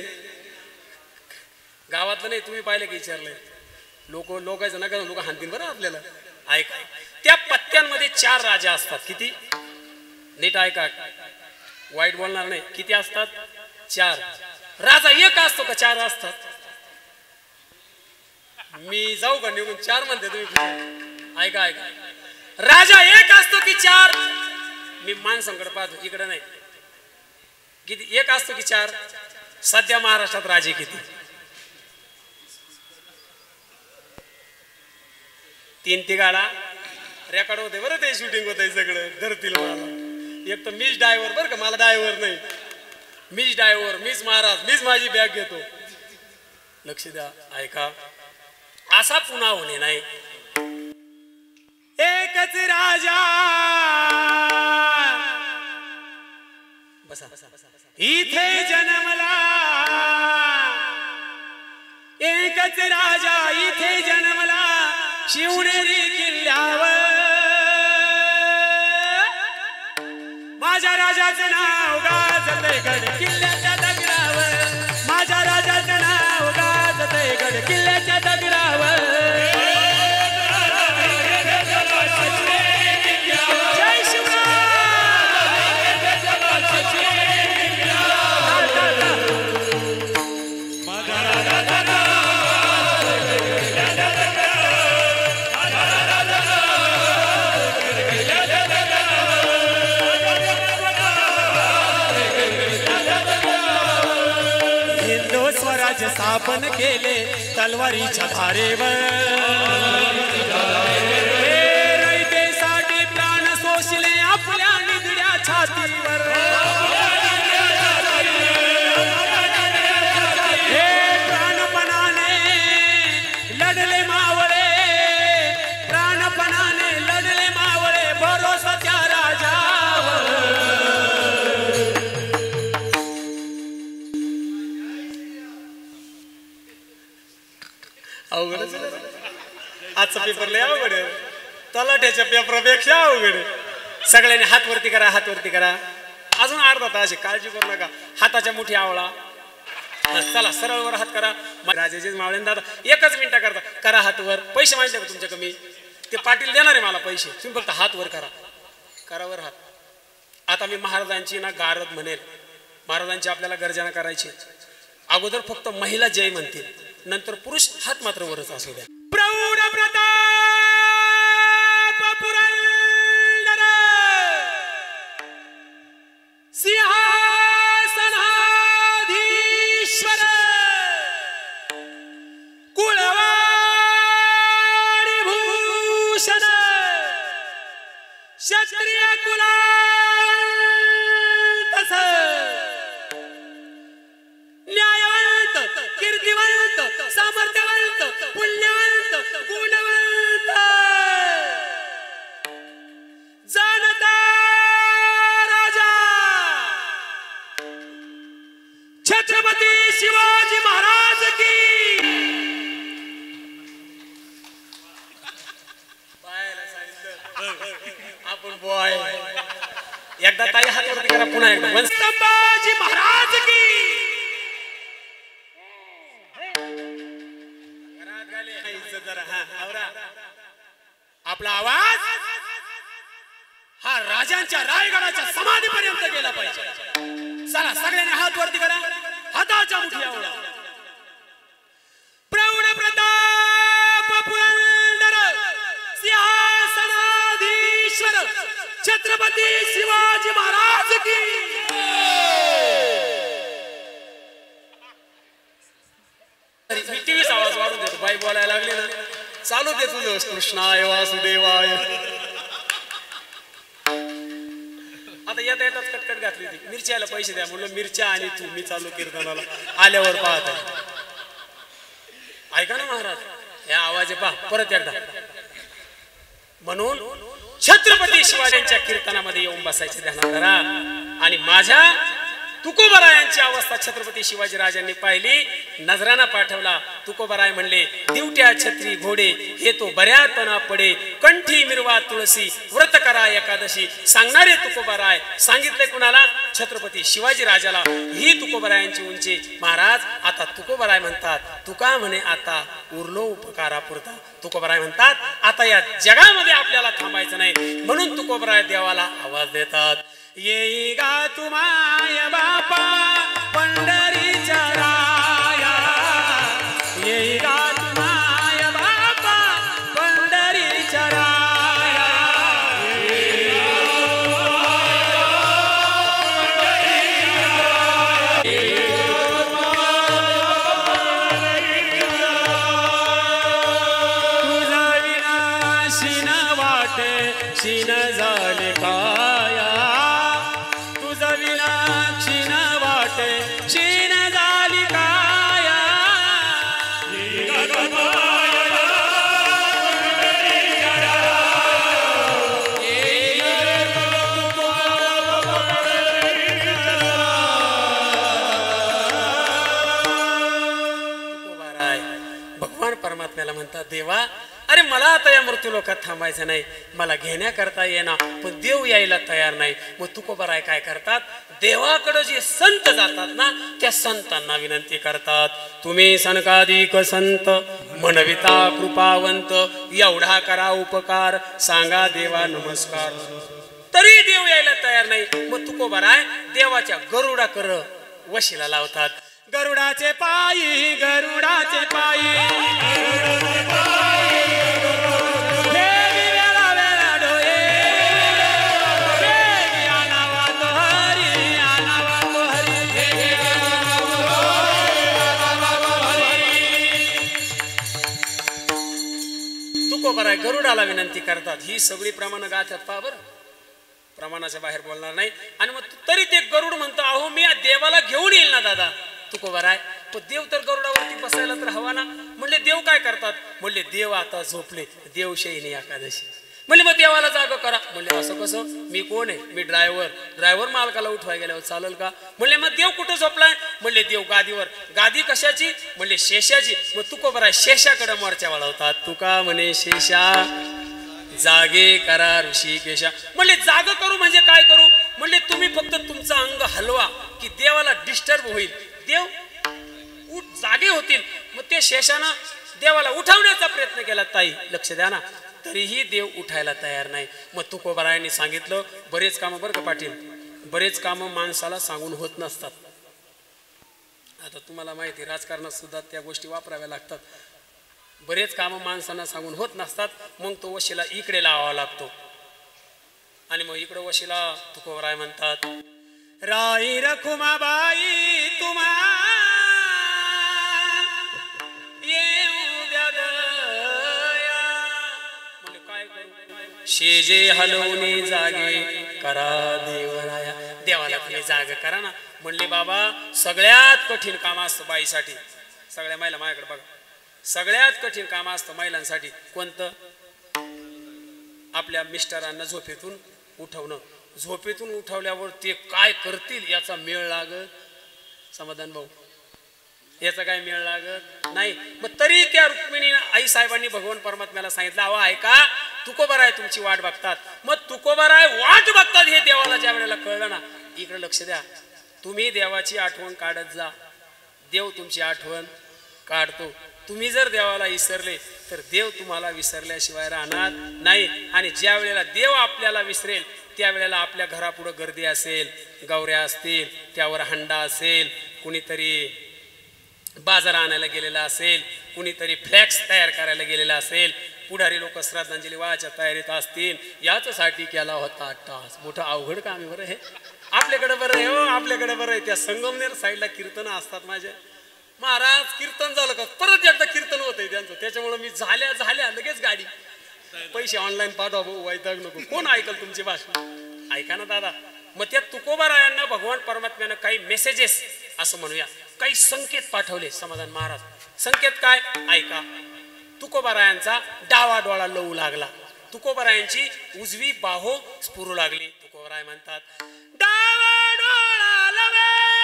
गावातलं नाही, तुम्ही पाहिले की विचारलंय? लोकांचं नका, लोक हाणतील बरं आपल्याला. ऐका, त्या पत्त्यांमध्ये 4 राजा असतात. किती? नीट ऐका, वाईट बोलणार नाही. किती असतात? 4. राजा एक असतो का 4 असतात? मी जाऊ का निघून? 4 म्हणते तुम्ही. ऐका, राजा एक असतो की 4? मी माणसांकडे पाहतो, इकडे नाही. किती? एक असतो की 4? सध्या महाराष्ट्रात राजे किती? 3 तिघाला रेकॉर्ड होते बरं, ते शूटिंग होत सगळं. धरतील मला. एक तर मीच ड्रायव्हर बरं का, मला ड्रायव्हर नाही. मीच ड्रायव्हर, मीच महाराज, मीच माझी बॅग घेतो. लक्ष द्या, ऐका. असा पुन्हा होणे नाही. एकच राजा बसा इथे जन्मला, एकच राजा इथे जन्मला शिवनेरी किल्ल्यावर. माझ्या राजाचं नाव गाजतंय गड किल्ल्याच्या दगडावर. माझ्या राजाचं नाव गाजतंय गड किल्ल्याच्या दगडावर. जय शिवराय. स्थापन केले तलवारीच्या धारेवर. रयतेसाठी प्राण सोसले आपल्या निधड्या छातीवर. हे प्राणपणाने लढले मावळे, प्राणपणाने लढले मावळे भरोसा त्या राजावर. अवघड आजचा पेपर लय अवघड आहे. तलाठ्याच्या पेपरापेक्षा अवघड आहे. सगळ्यांनी हात वरती करा, हात वरती करा. अजून अर्धा तास, काळजी करू नका. हाताच्या मुठी आवळा. चला सरळ वर हात करा. राजाचे मावळे दादा 1च मिनिटा करता. करा हात वर. पैसे माहिती का तुमच्या कमी? ते पाटील देणार आहे मला पैसे. तुम्ही फक्त हात वर करा. करा वर हात. आता मी महाराजांची ना गारद म्हणेल. महाराजांची आपल्याला गर्जना करायची. अगोदर फक्त महिला जय म्हणतील, नंतर पुरुष हात मात्र वरच असू द्या. प्रौढ प्रताप पुरंदर सिंहासनाधीश्वर कुळवाडी भूषण क्षत्रिय कुलांतस न्यायवंत कीर्तिवंत सामर्थ्यवंत पुण्यवंत गुणवंत जाणता राजा छत्रपती शिवाजी महाराज की. आपण बॉय एकदा ताई हात वरती करा. पुन्हा एकदा संभाजी महाराज की. आपला आवाज हा राजांच्या रायगडाच्या समाधीपर्यंत गेला पाहिजे. चला सगळ्यांनी हात वरती करा. हाताच्या मुठी आवळा. प्रौढ प्रताप पुरंदर सिंहासनाधीश्वर छत्रपती शिवाजी महाराज की. टीव्हीचा आवाज वाढून देतो. बाई बोलायला लागली ना, चालू दे तुझं कृष्णाय वासुदेवाय. आता येता येतात कटकट घातली होती. मिरच्याला पैसे द्या म्हणलं. मिरच्या आणि तू मी चालू कीर्तनाला आल्यावर पाहत आहे. ऐका ना महाराज, या आवाज पहा परत एकदा. म्हणून छत्रपती शिवाजींच्या कीर्तनामध्ये येऊन बसायचे ध्यानात करा. आणि माझ्या तुकोबरायांची अवस्था छत्रपती शिवाजी राजांनी पाहिली, नजराना पाठवला. तुकोबराय म्हणले, दिवट्या छत्री घोडे हे तो बऱ्या तना पडे, कंठी मिरवा तुळसी व्रत करा एकादशी. सांगणारे तुकोबराय सांगितले कुणाला? छत्रपती शिवाजी राजाला. ही तुकोबरायांची उंची. महाराज आता तुकोबराय म्हणतात, तुका म्हणे आता उरलो उपकारापुरता. तुकोबराय म्हणतात आता या जगामध्ये आपल्याला थांबायचं नाही. म्हणून तुकोबराय देवाला आवाज देतात, येई गा तुमाय बापा पंढरीच्या राया, येई गा तुमाय बापा पंढरीच्या राया. तुझा विना शिन वाटे शिन झाले काया, तुझा विना शिन वाटे शिन झाली काया. भगवान परमात्म्याला म्हणतात, देवा अरे मला आता या मृत्यू लोकात थांबायचं नाही, मला घेण्याकरता येणार पण देव यायला तयार नाही. मग तुकोबराय काय करतात? देवाकडे जे संत जातात ना त्या संतांना विनंती करतात, तुम्ही सनकाधिक संत म्हणविता कृपावंत, एवढा करा उपकार सांगा देवा नमस्कार. तरी देव यायला तयार नाही. मग तुकोबराय देवाच्या गरुडाकर वशीला लावतात. गरुडाचे पायी गरुडाचे पायी तुकोबराय गरुडाला विनंती करतात. ही सगळी प्रमाण गातात पहा बरं, प्रमाणाच्या बाहेर बोलणार नाही. आणि मग तरी ते गरुड म्हणतो, अहो मी या देवाला घेऊन येईल ना दादा. तुकोबराय पण देव तर गरुडावरती बसायला तर हवा ना. म्हणले देव काय करतात? म्हणले देव आता झोपले, देव शयनी एकादशी. म्हणले मग देवाला जाग करा. म्हणले असं कसं? मी कोण आहे? मी ड्रायव्हर मालकाला उठवाय गेल्यावर चालेल का? म्हणले मग देव कुठं झोपलाय? म्हणले देव गादीवर. गादी कशाची? म्हणले शेषाची. मग तुकोबराय शेषाकडे मोर्चा वळवतात. तुका म्हणे शेषा जागे करा ऋषिकेशा. म्हणले जाग करू म्हणजे काय करू? म्हणले तुम्ही फक्त तुमचं अंग हलवा की देवाला डिस्टर्ब होईल, देव जागे होतील. मग ते शेषानं देवाला उठवण्याचा प्रयत्न केला. ताई लक्ष द्या ना, तरीही देव उठायला तयार नाही. मग तुकोबरायांनी सांगितलं, बरेच कामं बरं का पाटील, बरेच कामं माणसाला सांगून होत नसतात. आता तुम्हाला माहिती राजकारणात सुद्धा त्या गोष्टी वापराव्या लागतात. बरेच कामं माणसांना सांगून होत नसतात. मग तो वशीला इकडे लावावा लागतो. आणि मग इकडे वशीला तुकोबराय म्हणतात, राई रखुमाबाई तुम्हा येऊ द्या दया. म्हणजे काय करू? शेजे हलवणे जागे करा देवराया. देवाला तुम्ही जाग करा ना. म्हणले बाबा सगळ्यात कठीण काम असतं बाईसाठी. सगळ्या महिला माझ्याकडे बघा, सगळ्यात कठीण काम असतं महिलांसाठी. कोणतं? आपल्या मिस्टरांना झोपेतून उठवणं. झोपेतून उठवल्यावर ते काय करतील याचा मेळ लागत. समाधान भाऊ, याचा काय मेळ लागत नाही. मग तरी त्या रुक्मिणी आई साहेबांनी भगवान परमात्म्याला सांगितलं, अहो ऐका तुकोबराय तुमची वाट बघतात. मग तुकोबराय वाट बघतात हे देवाला ज्या वेळेला कळलं ना, इकडे लक्ष द्या. तुम्ही देवाची आठवण काढत जा, देव तुमची आठवण काढतो. तुम्ही जर देवाला विसरले तर देव तुम्हाला विसरल्याशिवाय राहणार नाही. आणि ज्या वेळेला देव आपल्याला विसरेल त्यावेळेला आपल्या घरापुढे गर्दी असेल, गौऱ्या असतील, त्यावर हंडा असेल, कुणीतरी बाजार आणायला गेलेला असेल, कुणीतरी फ्लॅक्स तयार करायला गेलेला असेल, पुढारी लोक श्रद्धांजली वाहायच्या तयारीत असतील. याच्यासाठी केला होता टास. मोठं अवघड काम आहे बरं हे. आपल्याकडे बरं आहे हो, आपल्याकडे बरं आहे. त्या संगमनेर साईडला कीर्तन असतात माझे. महाराज कीर्तन झालं का परत एकदा कीर्तन होतंय त्यांचं. त्याच्यामुळे मी झाल्या लगेच गाडी पैसे ऑनलाईन पाठवा भाऊ, वैताग नको. कोण ऐकल तुमची भाषण? ऐका ना दादा. मग त्या तुकोबारायांना भगवान परमात्म्यानं काही मेसेजेस असं म्हणूया, काही संकेत पाठवले समाधान महाराज. संकेत काय? ऐका. तुकोबारायांचा डावा डोळा लवू लागला, तुकोबारायांची उजवी बाहो स्फुरू लागली. तुकोबाराय म्हणतात, डावा डोळा लवे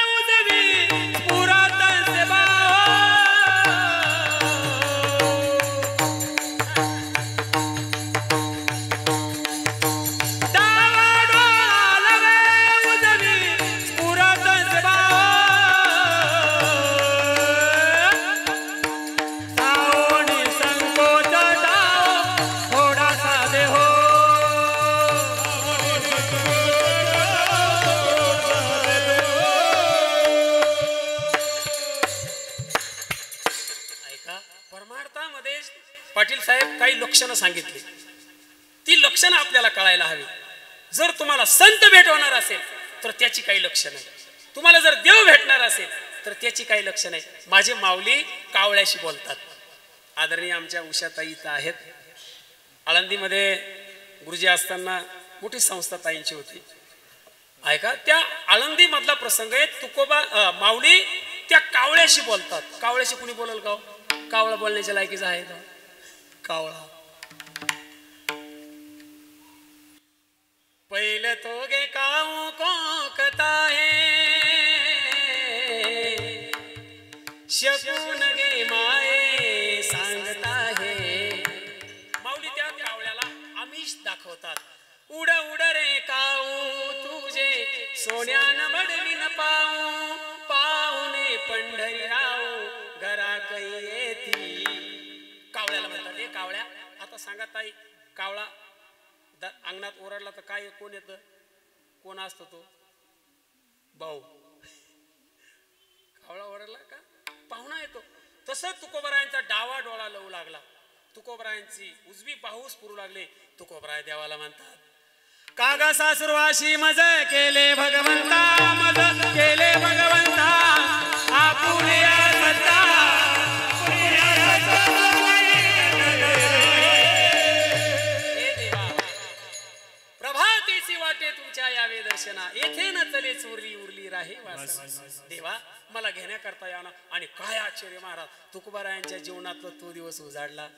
काही लक्षणं सांगितली, ती लक्षणं आपल्याला कळायला हवी. जर तुम्हाला संत भेटवणार असेल तर त्याची काही लक्षणं आहे, तुम्हाला जर देव भेटणार असेल तर त्याची काही लक्षणं आहे. माझे माऊली कावळ्याशी बोलतात. आदरणीय आमच्या उषाताई इथं आहेत. आळंदीमध्ये गुरुजी असताना मोठी संस्था ताईंची होती. ऐका, त्या आळंदी मधला प्रसंग आहे. तुकोबा माऊली त्या कावळ्याशी बोलतात. कावळ्याशी कुणी बोलल का? कावळा बोलण्याच्या लायकीचा आहे का? कावळा पहिलं तो गे काऊ कोकता है शकून गे माये सांगता है. माऊली त्या कावळ्याला आमिष दाखवतात. उड उड रे काऊ तुझे सोन्यान बडवीन पाऊ पाहुणे पंढरीराव घरा कै येती. कावळ्याला म्हणतात, हे कावळ्या आता सांगा ताई, कावळा अंगणात ओरडला तर काय कोण येतं? कोण असतो तो? भाऊ. कावळा ओरडला का पाहुणा येतो. तसं तुकोबरायांचा डावा डोळा लवू लागला. तुकोबरायांची उजवी बाहूस पुरू लागले. तुकोबराय देवाला म्हणतात, कागा सासुरवाशी मज केले भगवंता, मज केले भगवंता आपुले सत्ता. प्रभातेची वाटे तुमच्या यावे दर्शना, येथे न चले चोरली उरली राहे वास. देवा मला घेण्याकरता याना. आणि काय आश्चर्य महाराज, तुकोबरायांच्या जीवनातला तो दिवस उजाडला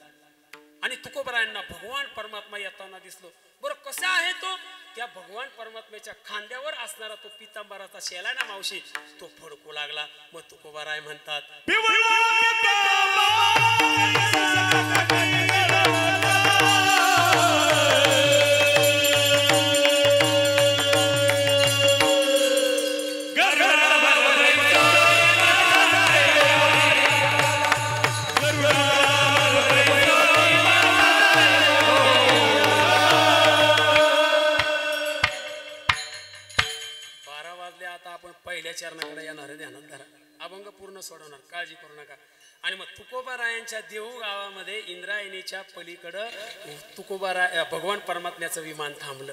आणि तुकोबरायांना भगवान परमात्मा येताना दिसलो. बरं कसा आहे तो? त्या भगवान परमात्म्याच्या खांद्यावर असणारा तो पितांबराचा शेला ना मावशी, तो फडकू लागला. मग तुकोबराय म्हणतात, पहिल्या चरणाकडे येणार, ध्यानात धरा. अभंग पूर्ण सोडवणार, काळजी करू नका. आणि मग तुकोबारायांच्या देहू गावामध्ये इंद्रायणीच्या पलीकडं तुकोबाराय भगवान परमात्म्याचं विमान थांबलं.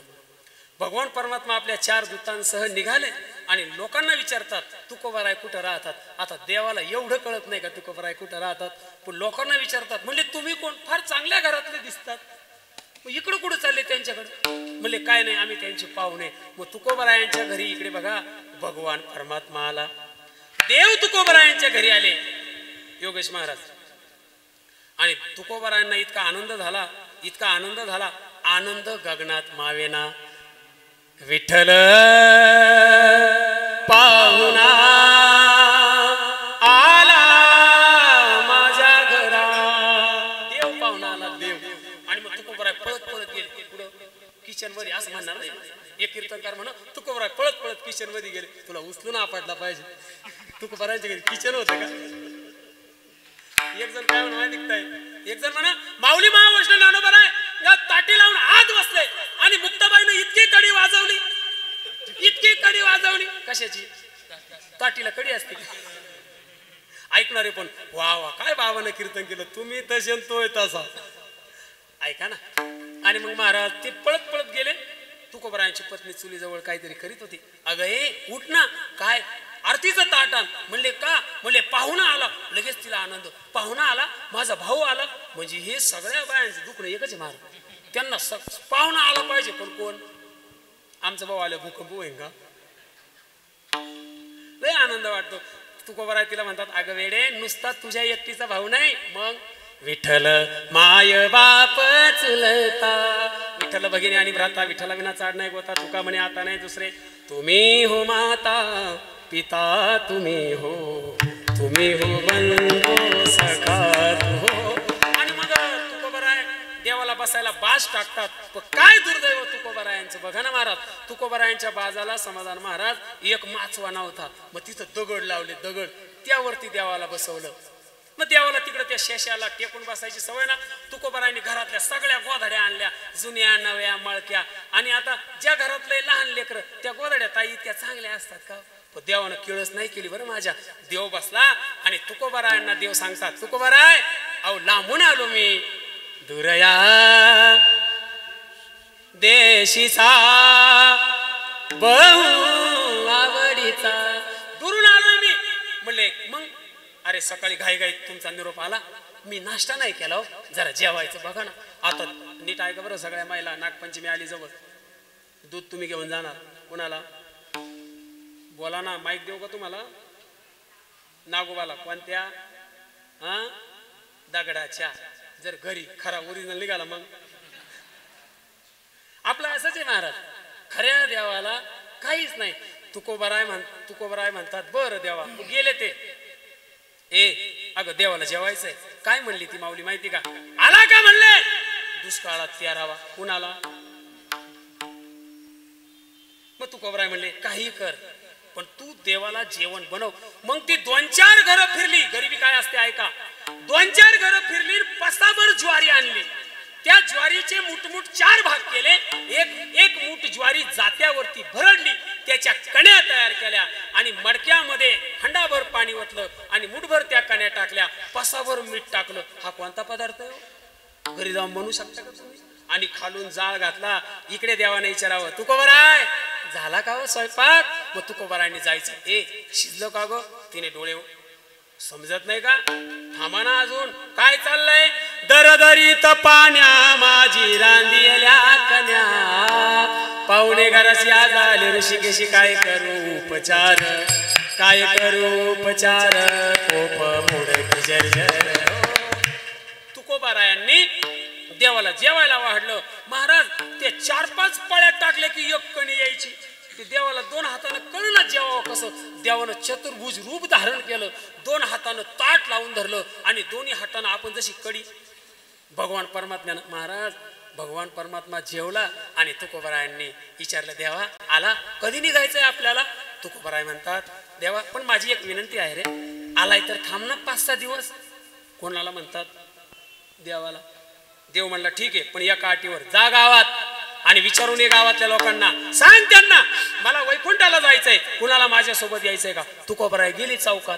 भगवान परमात्मा आपल्या 4 दूतांसह निघाले आणि लोकांना विचारतात, तुकोबाराय कुठं राहतात? आता देवाला एवढं कळत नाही का तुकोबाराय कुठं राहतात, पण लोकांना विचारतात. म्हणजे तुम्ही कोण? फार चांगल्या घरातले दिसतात, इकडं कुठं चालले त्यांच्याकडे? म्हणले काय नाही, आम्ही त्यांचे पाहुणे. मग तुकोबरायांच्या घरी इकडे बघा भगवान परमात्मा आला. देव तुकोबरायांच्या घरी आले योगेश महाराज. आणि तुकोबरायांना इतका आनंद झाला, इतका आनंद झाला, आनंद गगनात मावेना. विठ्ठल पाहुणा आला माझ्या घरा. देव पाहुणा आला, देव. आणि मग तुकोबराय पळत पळत गेले पुढं किचन मध्ये. असं म्हणणार नाही, एक कीर्तनकार म्हणा तुकोबराय पळत पळत किचन मध्ये गेले. तुला उचलून आपटला पाहिजे. तुकोबरायांच्या घरी किचन होतं का? एक जण काय म्हणा निघताय, एक जण म्हणा माऊली महावैष्णव ज्ञानोबराय ताटी लावून आत बसले आणि मुक्ताबाईनं इतकी कडी वाजवली, इतकी कडी वाजवली. कशाची? ताटीला कडी असते. ऐकणारे पण वा वा काय बाबानं कीर्तन केलं, तुम्ही तसे तोय तसा. ऐका ना. आणि मग महाराज ते पळत पळत गेले. तुकोबरायांची पत्नी चुलीजवळ काहीतरी करीत होती. अगं हे उठ ना, काय आरतीचं ताट आण. म्हणले का? म्हणले पाहुणा आला. लगेच तिला आनंद, पाहुणा आला, माझा भाऊ आला. म्हणजे हे सगळ्या बायांचं दुखणं एकच आहे महाराज, त्यांना पाहुणा आला पाहिजे. पण कोण? आमचा भाऊ आले, भूकंप होईन का? लय आनंद वाटतो. तुकोबराय तिला म्हणतात, अगं वेडे नुसता तुझ्या एकटीचा भाऊ नाही, मग विठ्ठल माय बाप चुलता. विठ्ठल भगिनी आणि भ्राता, विठ्ठला विना चाड नाही गोता. तुका म्हणे आता नाही दुसरे. तुम्ही हो माता पिता, तुम्ही हो बंधू सखा हो. आणि मग तुकोबराय देवाला बसायला बाज टाकतात. पण काय दुर्दैव तुकोबरायांचं बघा ना महाराज. तुकोबरायांच्या बाजाला समाधान महाराज एक माचवाना होता. मग तिथं दगड लावले, दगड त्यावरती देवाला बसवलं. मग देवाला तिकडे त्या शेशाला टेकून बसायची सवय ना. तुकोबरायांनी घरातल्या सगळ्या गोधड्या आणल्या, जुन्या नव्या मळक्या. आणि आता ज्या घरातले लहान लेकर त्या गोधड्या ताई इतक्या चांगल्या असतात का? पण देवानं किळस नाही केली बरं माझ्या. देव बसला आणि तुकोबरायांना देव सांगतात, तुकोबराय अहो लांबून आलो मी, दुरया देशीचा बहु आवडीचा. दुरून आलो मी. म्हणले मग अरे सकाळी घाई घाई तुमचा निरोप आला, मी नाश्ता नाही केला, जरा जेवायचं बघा ना. आता नीट ऐका बरं सगळ्या महिला, नागपंचमी आली जवळ, दूध तुम्ही घेऊन जाणार कुणाला? बोला ना, माईक देऊ का तुम्हाला? नागोबाला. कोणत्या? हा, दगडाच्या. जर घरी खरा ओरिजिनल निघाला मग आपलं असंच आहे महाराज. खऱ्या देवाला काहीच नाही. तुकोबराय म्हणतात. बरं देवा गेले ते. अगं देवाला जेवायचंय. काय म्हणली ती माऊली माहिती का? आला का म्हणले दुष्काळात प्यारावा. कुणाला? मग तुकोबराय म्हणले काही कर, पण तू देवाला जेवण बनव. मग ती 2-4 घरं फिरली. गरिबी काय असते ऐका. 2-4 घरं फिरली, पसाभर ज्वारी आणली. त्या ज्वारीचे मुठमुठ 4 भाग केले. एक मूठ ज्वारी जात्यावरती भरडली, त्याच्या कण्या तयार केल्या आणि मडक्यामध्ये हंडाभर पाणी ओतलं आणि मुठभर त्या कण्या टाकल्या, पसाभर मीठ टाकलं. हा कोणता पदार्थ आहे? घरी जाऊन बनवू शकता का तुम्ही? आणि खालून जाळ घातला. इकडे देवाने विचारावं, तुकोबराय झाला का हो स्वयंपाक? मग तुकोबरायने जायचं. शिजलं का गो? तिने डोळे समजत नाही का? थांबा ना, अजून काय चाललंय? दरदरीत पाण्या माझी रांदिल्या कन्या, पाहुणे घराशी आले ऋषिकेशी काय करू उपचार, काय करू उपचार, कोप मोड जर्जर. तुकोबारायांनी देवाला जेवायला वाढलं. महाराज ते 4-5 पळ्यात टाकले की एक कणी यायची. ते देवाला 2 हातानं कळलं जेवावं कसं. देवानं चतुर्भुज रूप धारण केलं. 2 हातानं ताट लावून धरलं आणि दोन्ही हातानं आपण जशी कडी. भगवान परमात्म्यानं, महाराज भगवान परमात्मा जेवला आणि तुकोबरायांनी विचारलं, देवा आला, कधी निघायचंय आपल्याला? तुकोबराय म्हणतात, देवा पण माझी एक विनंती आहे रे, आलाय तर थांब ना 5-6 दिवस. कोणाला म्हणतात? देवाला. देव म्हणला ठीक आहे, पण एका अटीवर, जा गावात आणि विचारून ये गावातल्या लोकांना, सांग त्यांना मला वैकुंठाला जायचंय, कुणाला माझ्यासोबत यायचंय का? तुकोबराय गेली चौकात.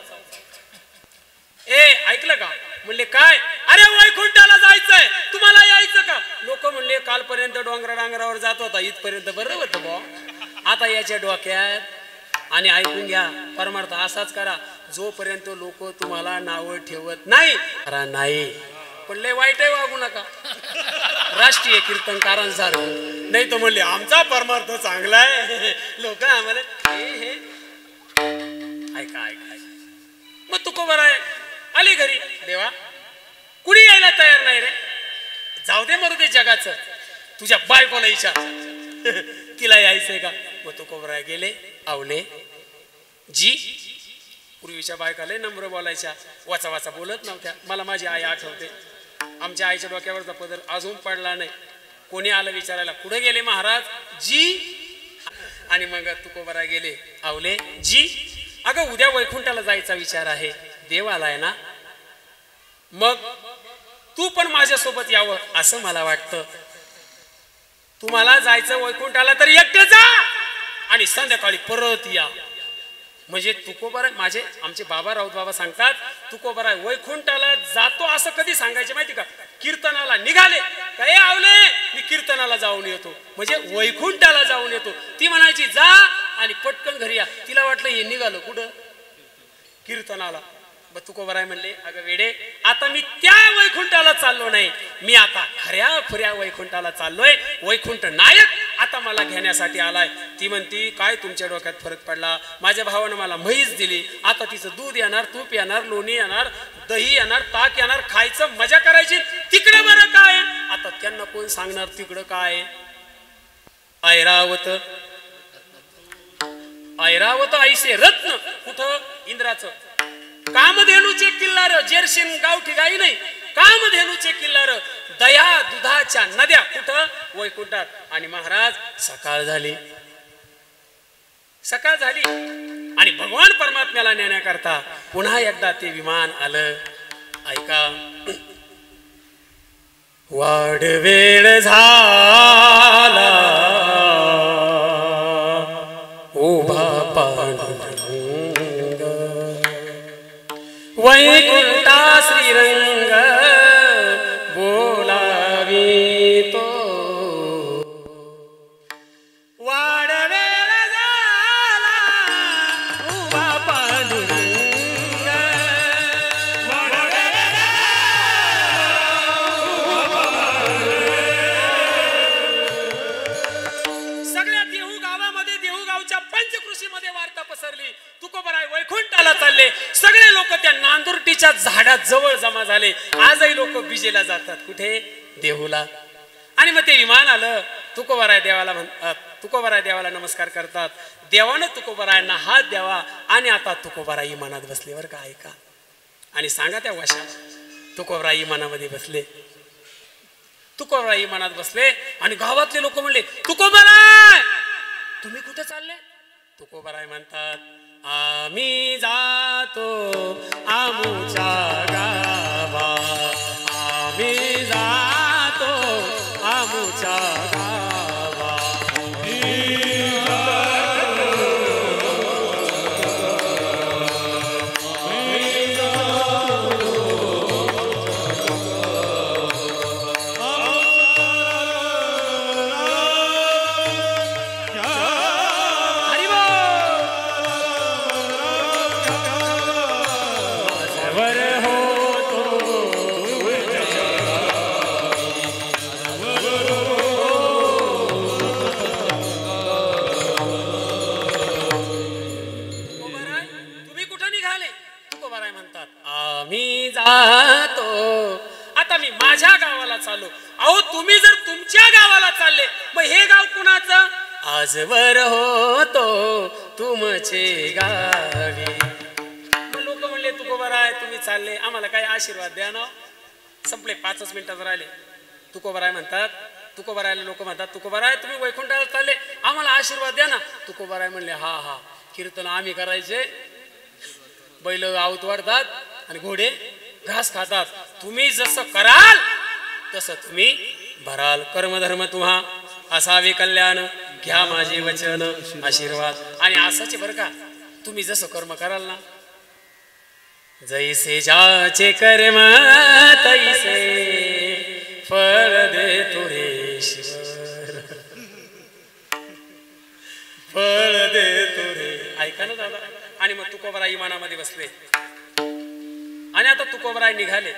ऐकलं का? म्हणले काय? अरे वैकुंठाला जायचंय, तुम्हाला यायचं का? लोक म्हणले कालपर्यंत डोंगरावर जात होता, इथपर्यंत बरं होतं बो, आता याच्या डोक्यात. आणि ऐकून घ्या, परमार्थ असाच करा, जोपर्यंत लोक तुम्हाला नाव ठेवत नाही, पण लय वाईट आहे वागू नका. राष्ट्रीय कीर्तनकारांसारखं नाही तर म्हणले आमचा परमार्थ चांगला आहे, लोक आम्हाला ऐका. मग तुकोबराय आली घरी. देवा कुणी यायला तयार नाही रे, जाऊ दे मरू दे जगाचं, तुझ्या बायकोला विचार तिला यायचंय का? मग तुकोबराय गेले. आवले जी पूर्वीच्या बायका लय नम्र बोलायच्या, वाचा वाचा बोलत नव्हत्या. मला माझी आई आठवते. आमच्या आईच्या डोक्यावरचा पदर अजून पडला नाही. कोणी आलं विचारायला, कुठे गेले महाराज? जी. आणि मग तुकोबराय गेले. आवले जी, अगं उद्या वैकुंठाला जायचा विचार आहे, देव आलाय ना, मग तू पण माझ्यासोबत यावं असं मला वाटतं. तुम्हाला जायचं वैकुंठाला तर एकटे जा आणि संध्याकाळी परत या. म्हणजे तुकोबराय आमचे बाबा राऊत बाबा सांगतात, तुकोबराय वैकुंठाला जातो असं कधी सांगायचे माहिती का? कीर्तनाला निघाले काय आवले मी कीर्तनाला जाऊन येतो, म्हणजे वैकुंठाला जाऊन येतो. ती म्हणायची जा आणि पटकन घरी या. तिला वाटलं हे निघालो कुठं? कीर्तनाला. तुकोबराय म्हणले, अगं वेडे, आता मी त्या वैकुंठाला चाललो नाही, मी आता खऱ्या वैकुंठाला चाललोय. वैकुंठ नायक आता मला घेण्यासाठी आलाय. ती म्हणती, काय तुमच्या डोक्यात फरक पडला? माझ्या भावानं मला म्हैस दिली, आता तिचं दूध येणार, तूप येणार, लोणी येणार, दही येणार, ताक येणार, खायचं, मजा करायची. तिकडे बरं काय? आता त्यांना कोण सांगणार तिकडं काय? ऐरावत ऐसे रत्न. कुठं? इंद्राचं. कामधेनूचे किल्लार, जेरशिन गावठी गाई नाही, कामधेनूचे किल्लार, दया दुधाच्या नद्या. कुठं? वैकुंठात. आणि महाराज सकाळ झाली आणि भगवान परमात्म्याला नेण्याकरता पुन्हा एकदा ते विमान आलं. ऐका, वाढ वेळ झाला उभा पांडुरंग, वैकुंठा श्रीरंग बोला चालले. सगळे लोक त्या नांदुर्टीच्या झाडात जवळ जमा झाले. आजही लोक बीजेला जातात. कुठे? देहूला. आणि मग ते विमान आलं. तुकोबाराय देवाला तुकोबाराय देवाला नमस्कार करतात. देवानं तुकोबारायांना हात द्यावा. आणि आता तुकोबाराय विमानात बसले. बरं का, ऐका आणि सांगा त्या वशात. तुकोबाराय विमानामध्ये बसले. तुकोबाराय विमानात बसले आणि गावातले लोक म्हणले, तुकोबाराय तुम्ही कुठे चालले? तुकोबाराय म्हणतात, आम्ही जातो आमुच्या गावा, आम्ही जातो आमुच्या गावा. आता मी माझ्या गावाला चाललो. अहो तुम्ही जर तुमच्या गावाला चालले मग हे गाव कुणाचं? आजवर होतो तुमचे गावी. मग लोक म्हणले, तुकोबाराय तुम्ही चालले, आम्हाला काय आशीर्वाद द्या ना. संपले, 5 मिनिटात राहिले. तुकोबाराय म्हणतात, तुकोबारायला लोक म्हणतात, तुकोबाराय तुम्ही वैकुंठाला चालले, आम्हाला आशीर्वाद द्या ना. तुकोबाराय म्हणले, हा हा कीर्तन आम्ही करायचे, बैल आवत वाढतात आणि घोडे घास खातात. तुम्ही जसं कराल तसं तुम्ही भराल. कर्मधर्म तुम्हा असावे कल्याण, घ्या माझे वचन आशीर्वाद. आणि असंच बरं का, तुम्ही जसं कर्म कराल ना, जैसे ज्याचे कर्म तैसे फळ देतो रे ईश्वर, फळ देतो रे. ऐका ना दादा. आणि मग तुकोबाराय विमानामध्ये बसले आणि आता तुकोबाराय निघाले.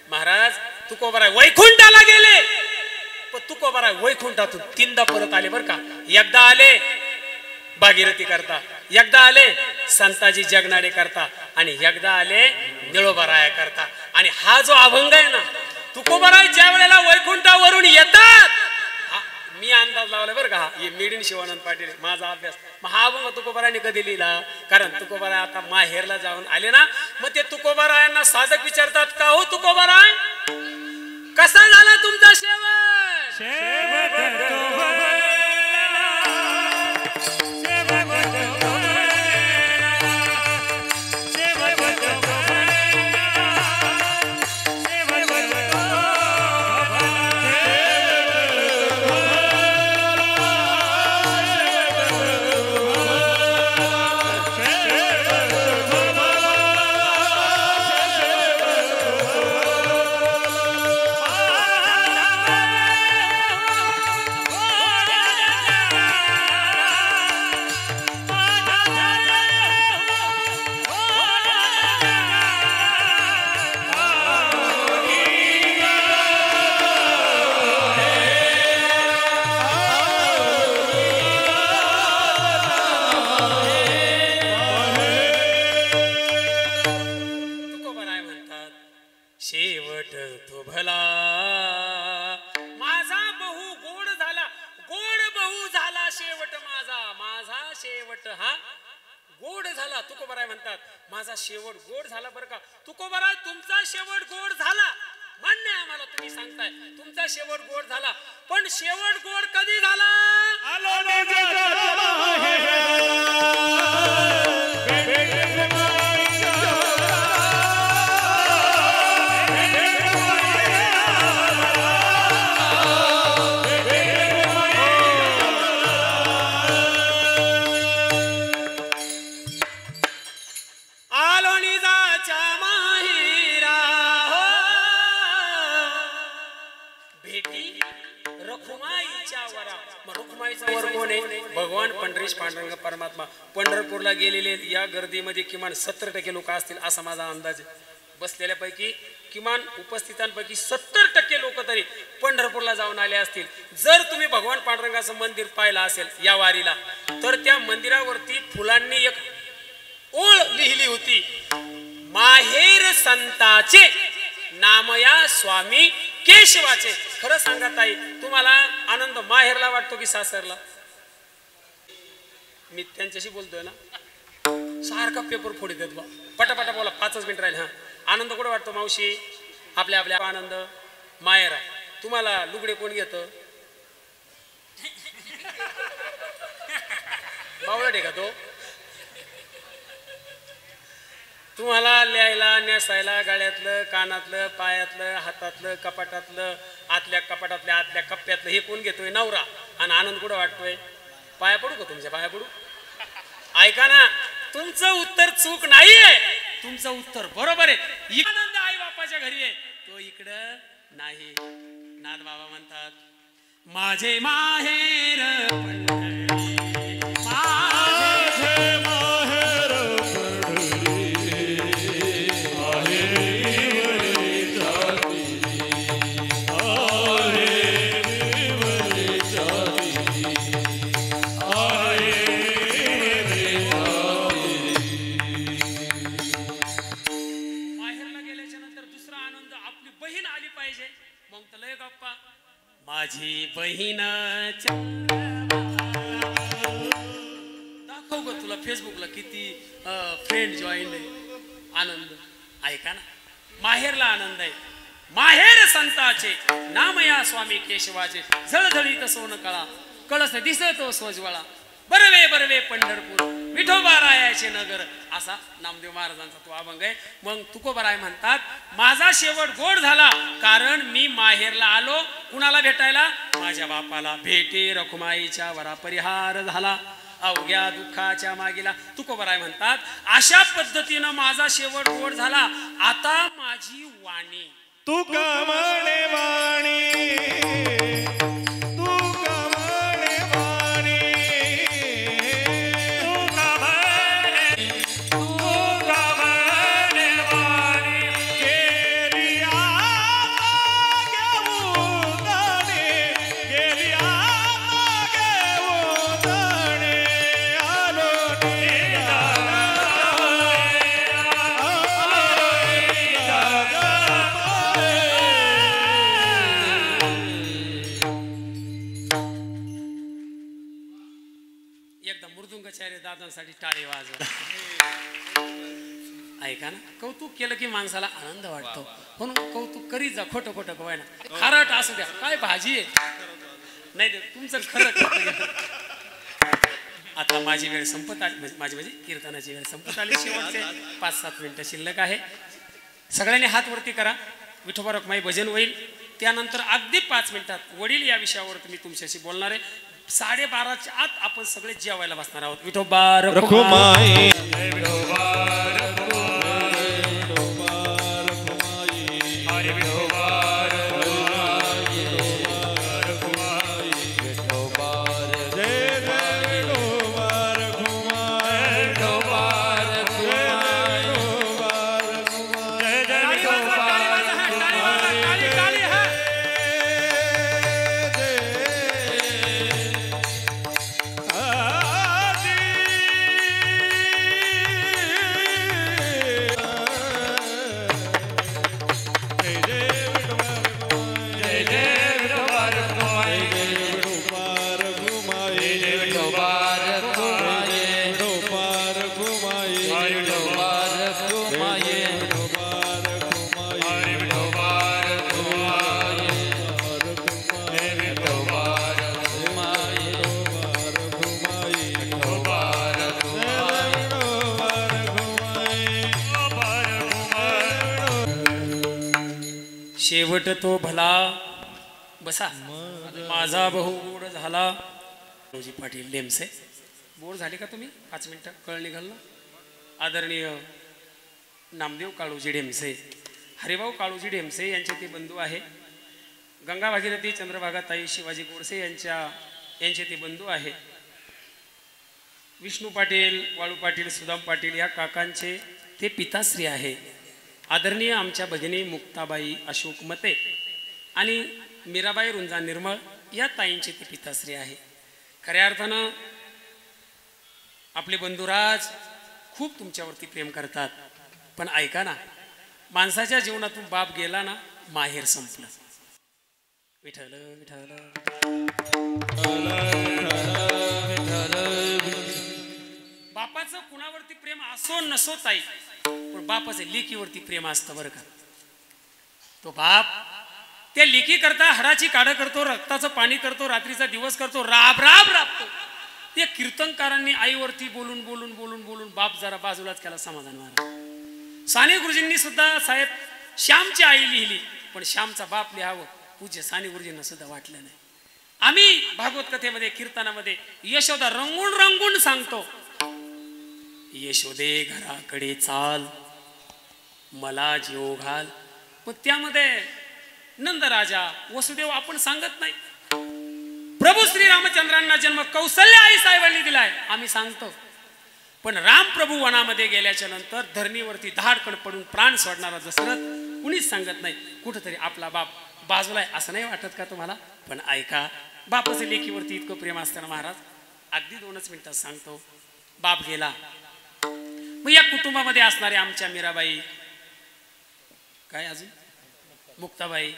महाराज तुकोबाराय वैकुंठाला गेले. पण तुकोबाराय वैकुंठातून 3दा परत आले बरं का. एकदा आले भागीरथी करता, एकदा आले संताजी जगनाडे करता आणि एकदा आले निळोबाराया करता. आणि हा जो अभंग आहे ना, तुकोबाराय ज्या वेळेला वैकुंठावरून येतात, मी अंदाज लावला बरं का, हे मेडिन शिवानंद पाटील माझा अभ्यास. मग हा अभंग तुकोबारायने कधी लिहिला? कारण तुकोबाराय आता माहेरला जाऊन आले ना. मग ते तुकोबारायांना साधक विचारतात, का हो तुकोबाराय कसा झाला तुमचा शेवट? शेवट तो भला माझा बहु गोड झाला, गोड बहु झाला शेवट माझा, माझा शेवट हा गोड झाला. तुकोबाराय म्हणतात माझा शेवट गोड झाला. बरं का तुकोबाराय तुमचा शेवट गोड झाला, मान्य आहे आम्हाला, तुम्ही सांगताय तुमचा शेवट गोड झाला. पण शेवट गोड कधी झाला? भगवान पंढरीश पांडुरंग परमात्मा. पंढरपूरला गेलेले या गर्दीमध्ये किमान 70% लोक असतील असा माझा अंदाज आहे. बसलेल्यापैकी किमान उपस्थितांपैकी 70% लोक तरी पंढरपूरला जाऊन आले असतील. जर तुम्ही भगवान पांडुरंगाचं मंदिर पाहिलं असेल या वारीला, तर त्या मंदिरावरती फुलांनी एक ओळ लिहिली होती, माहेर संताचे नामया स्वामी केशवाचे. खरं सांगा ताई, तुम्हाला आनंद माहेरला वाटतो की सासरला? मी त्यांच्याशी बोलतोय ना, सारखा पेपर फोडी देत बा, पटापटा बोला, 5 मिनिट राहील. हा, आनंद कुठं वाटतो मावशी? आपल्या आपल्या आनंद माहेरा. तुम्हाला लुगडे कोण घेतं? बावळट आहे का तो? तुम्हाला लिहायला, नेसायला, गाड्यातलं, कानातलं, पायातलं, हातातलं, कपाटातलं, आतल्या कपाटातल्या आतल्या कप्प्यातलं हे कोण घेतोय? नवरा. आणि आनंद कुठं वाटतोय? पाया पडू का तुमच्या? पाया पडू? ऐका ना, तुमचं उत्तर चूक नाहीये, तुमचं उत्तर बरोबर आहे. आनंद आई बापाच्या घरी आहे, तो इकडं नाही. नाथ बाबा म्हणतात, माझे माहेर पंढरी, माझे माहेर माझी बहीण दाखव ग तुला फेसबुकला किती फ्रेंड जॉईन आहे. आनंद ऐका ना, माहेरला आनंद आहे. माहेर संताचे नामया स्वामी केशवाचे, झळझळीत सोन कळा, कळस दिसतो सोजवळा, बरवे बरवे पंढरपूर, विठोबा रायाचे नगर. असा नामदेव महाराजांचा तो अभंग आहे. मग तुकोबाराय म्हणतात, माझा शेवट गोड झाला, कारण मी माहेरला आलो. कुणाला भेटायला? माझ्या बापाला. भेटे रखुमाईच्या वरा परिहार झाला, अवघ्या दुःखाच्या मागीला. तुकोबाराय म्हणतात, अशा पद्धतीनं माझा शेवट गोड झाला. आता माझी वाणी तू कमणे वाणी, दादांसाठी टाळे वाजव. ऐका ना, कौतुक केलं की माणसाला आनंद वाटतो, म्हणून कौतुक करीत जा. खोटं खोटं कवाय ना, खारट असू द्या, काय भाजी आहे नाही, तुमचं खरं. आता माझी वेळ संपत आली, माझी कीर्तनाची वेळ संपत आली. शेवटचे 5-7 मिनिटं शिल्लक आहे. सगळ्यांनी हात वरती करा. विठोबा रखुमाई भजन होईल, त्यानंतर अगदी 5 मिनिटात वडील या विषयावर मी तुमच्याशी बोलणार आहे. 12:30च्या आत आपण सगळे जेवायला बसणार आहोत. विठोबा रखुमाई. शेवट तो भला बसा, माझा बहु गोड झाला. रोजी पाटील लेमसे. बोर झाले का तुम्ही? 5 मिनिटं कळ निघाल ना. आदरणीय नामदेव काळूजी ढेमसे, हरिभाऊ काळूजी ढेमसे यांचे ते बंधू आहे. गंगा भागीरथी चंद्रभागा ताई शिवाजी गोडसे यांचे ते बंधू आहे. विष्णू पाटील, वाळू पाटील, सुदाम पाटील या काकांचे ते पिताश्री आहे. आदरणीय आमच्या भगिनी मुक्ताबाई अशोक मते आणि मीराबाई रुंजा निर्मळ या ताईंचे ते पिताश्री आहे. खऱ्या अर्थानं आपले बंधुराज खूप तुमच्यावरती प्रेम करतात. पण ऐका ना, माणसाच्या जीवनातून बाप गेला ना, माहेर संपलं. विठ्ठल विठ्ठल. बापाचं कुणावरती प्रेम असो नसो ताई, पण बापाचं लेकीवरती प्रेम असतं बरं का. तो बाप त्या लेकी करता हराची काढ करतो, रक्ताचं पाणी करतो, रात्रीचा दिवस करतो, राब राब राबतो. ते कीर्तनकारांनी आईवरती बोलून बोलून बोलून बोलून बाप जरा बाजूलाच केला. समाधान महाराज साने गुरुजींनी सुद्धा साहेब श्यामची आई लिहिली, पण श्यामचा बाप लिहावं पूज्य साने गुरुजींना सुद्धा वाटलं नाही. आम्ही भागवत कथेमध्ये कीर्तनामध्ये यशोदा रंगून रंगून सांगतो, यशोदे घराकडे चाल मला जीव घाल. पण त्यामध्ये नंदराजा वसुदेव आपण सांगत नाही. प्रभू श्री रामचंद्रांना जन्म कौशल्य आई साहेबांनी दिलाय आम्ही सांगतो. पण रामप्रभू वनामध्ये गेल्याच्या नंतर धरणीवरती धाडकन पडून प्राण सोडणारा दशरथ कुणीच सांगत नाही. कुठंतरी आपला बाप बाजूला आहे असं नाही वाटत का तुम्हाला? पण ऐका, बापाच्या लेकीवरती इतकं प्रेम असताना महाराज अगदी 2च मिनिटात सांगतो. बाप गेला, मग या कुटुंबामध्ये असणारे आमच्या मीराबाई, काय अजून मुक्ताबाई,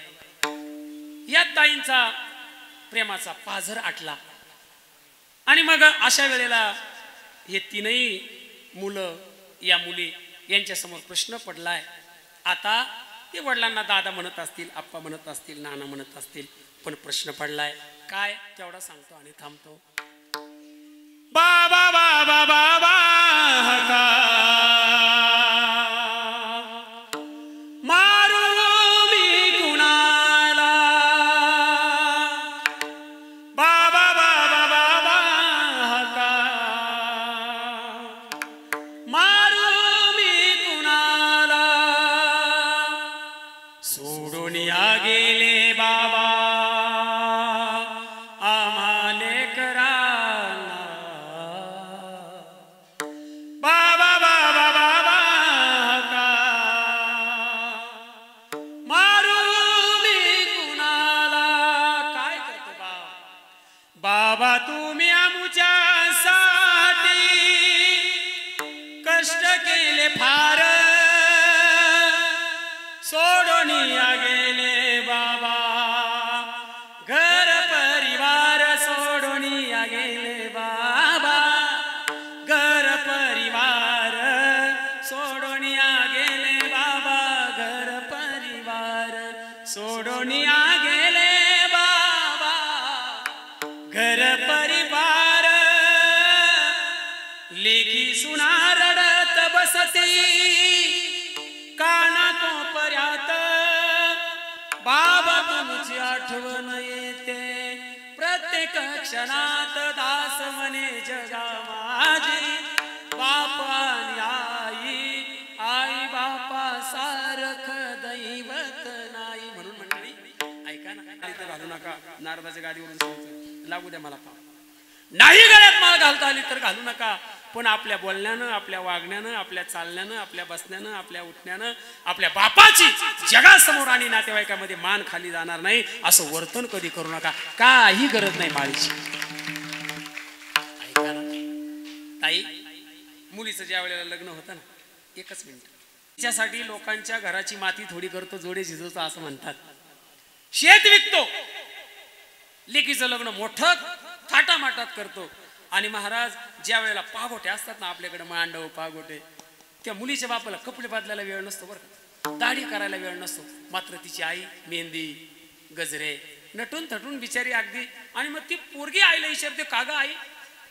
या ताईंचा प्रेमाचा पाझर आटला. आणि मग अशा वेळेला हे 3ही मुलं या मुली यांच्यासमोर प्रश्न पडलाय. आता ते वडिलांना दादा म्हणत असतील, आप्पा म्हणत असतील, नाना म्हणत असतील, पण प्रश्न पडलाय काय तेवढा सांगतो आणि थांबतो. बाबा बाबा बाबा हका मारू मी कुणाला, बाबा बाबा बाबा हका मारू मी कुणाला, सोडून या गेले बाबा आम्हाले कराना. बाबा बाबा बाबा हका मारू मी कुणाला. काय करतो बाप? बाबा तुम्ही आमच्यासाठी कष्ट केले फार, सोडून या गेले बाबा घर परिवार, सोडून या गेले बाबा घर परिवार, सोडून या गेले बाबा घर परिवार, सोडून या गेले बाबा घर परिवार. लेकी सुना रडत बसती काना कोपऱ्यात, बाबा तुमची आठवण येते प्रत्येक क्षणात. दास म्हणे जगा माझी बाप आणि आई, आई बापा सारख दैवत नाही. म्हणून मंडळी ऐका ना, इथं घालू नका. नारदाच्या गाडीवरून सांगतो, लागू द्या मला पाप. नाही गळ्यात माळ घालता आली तर घालू नका, पण आपल्या बोलण्यानं, आपल्या वागण्यानं, आपल्या चालण्यानं, आपल्या बसण्यानं, आपल्या उठण्यानं आपल्या बापाची जगासमोर आणि नातेवाईकामध्ये मान खाली जाणार नाही असं वर्तन कधी करू नका. काही गरज नाही माळीची. ऐका ना ताई, मुलीचं ज्या वेळेला लग्न होतं ना, 1च मिनिट, तिच्यासाठी लोकांच्या घराची माती थोडी करतो, जोडे झिजवतो असं म्हणतात. शेत विकतो, लेकीचं लग्न मोठं थाटामाटात करतो. आणि महाराज ज्या वेळेला पागोटे असतात ना आपल्याकडे, मांडव पागोटे, त्या मुलीच्या बापाला कपडे बदलायला वेळ नसतो बरं का, दाढी करायला वेळ नसतो. मात्र तिची आई मेहंदी गजरे नटून थटून बिचारी अगदी. आणि मग ती पोरगी आईला विचारते, का ग आई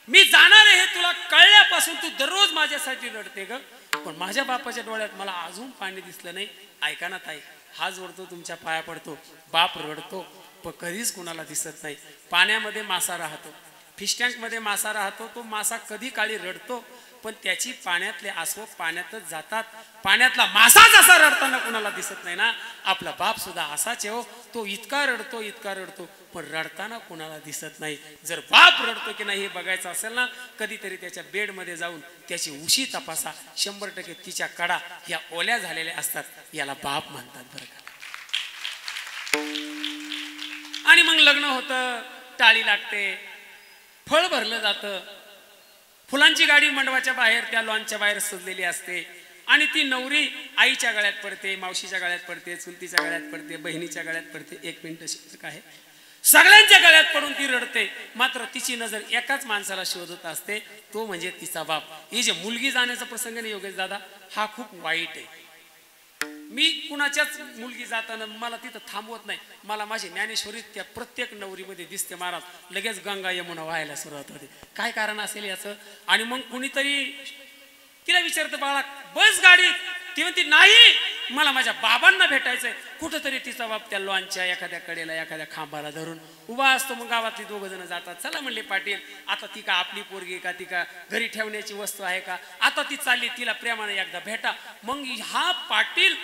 मी जाणार आहे, तुला कळल्यापासून तू दररोज माझ्यासाठी रडते ग, पण माझ्या बापाच्या डोळ्यात मला अजून पाणी दिसलं नाही. ऐका ना ताई, हात जोडतो, तुमच्या पाया पडतो, बाप रडतो पण कधीच कुणाला दिसत नाही. पाण्यामध्ये मासा राहतो, फिश टँकमध्ये मासा राहतो, तो मासा कधी काळी रडतो पण त्याची पाण्यातले आसव पाण्यातच जातात. पाण्यातला मासा जसा रडताना कुणाला दिसत नाही ना, आपला बाप सुद्धा असाच आहे हो. तो इतका रडतो इतका रडतो पण रडताना कुणाला दिसत नाही. जर बाप रडतो की नाही हे बघायचं असेल ना, कधीतरी त्याच्या बेडमध्ये जाऊन त्याची उशी तपासा. 100% तिच्या कडा ह्या ओल्या झालेल्या असतात, याला बाप म्हणतात बरं का. आणि मग लग्न होतं, टाळी लागते, फळ भरलं जातं. फुलांची गाडी मंडपाच्या बाहेर त्या लॉनच्या बाहेर सजलेली असते आणि ती नवरी आईच्या गळ्यात पडते, मावशीच्या गळ्यात पडते, चुलतीच्या गळ्यात पडते, बहिणीच्या गळ्यात पडते. 1 मिनिट शिल्लक आहे. सगळ्यांच्या गळ्यात पडून ती रडते. मात्र तिची नजर एकाच माणसाला शोधत असते, तो म्हणजे तिचा बाप. ही जे मुलगी जाण्याचा प्रसंग नाही योगेश दादा, हा खूप वाईट आहे. मी कुणाच्याच मुलगी जाताना मला तिथं थांबवत नाही. मला माझी ज्ञानेश्वरी त्या प्रत्येक नवरीमध्ये दिसते महाराज. लगेच गंगा यमुना व्हायला सुरुवात होते. काय कारण असेल याचं? आणि मग कुणीतरी तिला विचारतं, बाळा बस गाडीत. ती म्हणते नाही, मला माझ्या बाबांना भेटायचंय. कुठंतरी तिचा बाप त्या लॉनच्या एखाद्या कडेला एखाद्या खांबाला धरून उभा असतो. मग गावातली 2 जण जातात. चला म्हणले पाटील, आता ती का आपली पोरगी का, ती का घरी ठेवण्याची वस्तू आहे का, आता ती चालली, तिला प्रेमाने एकदा भेटा. मग हा पाटील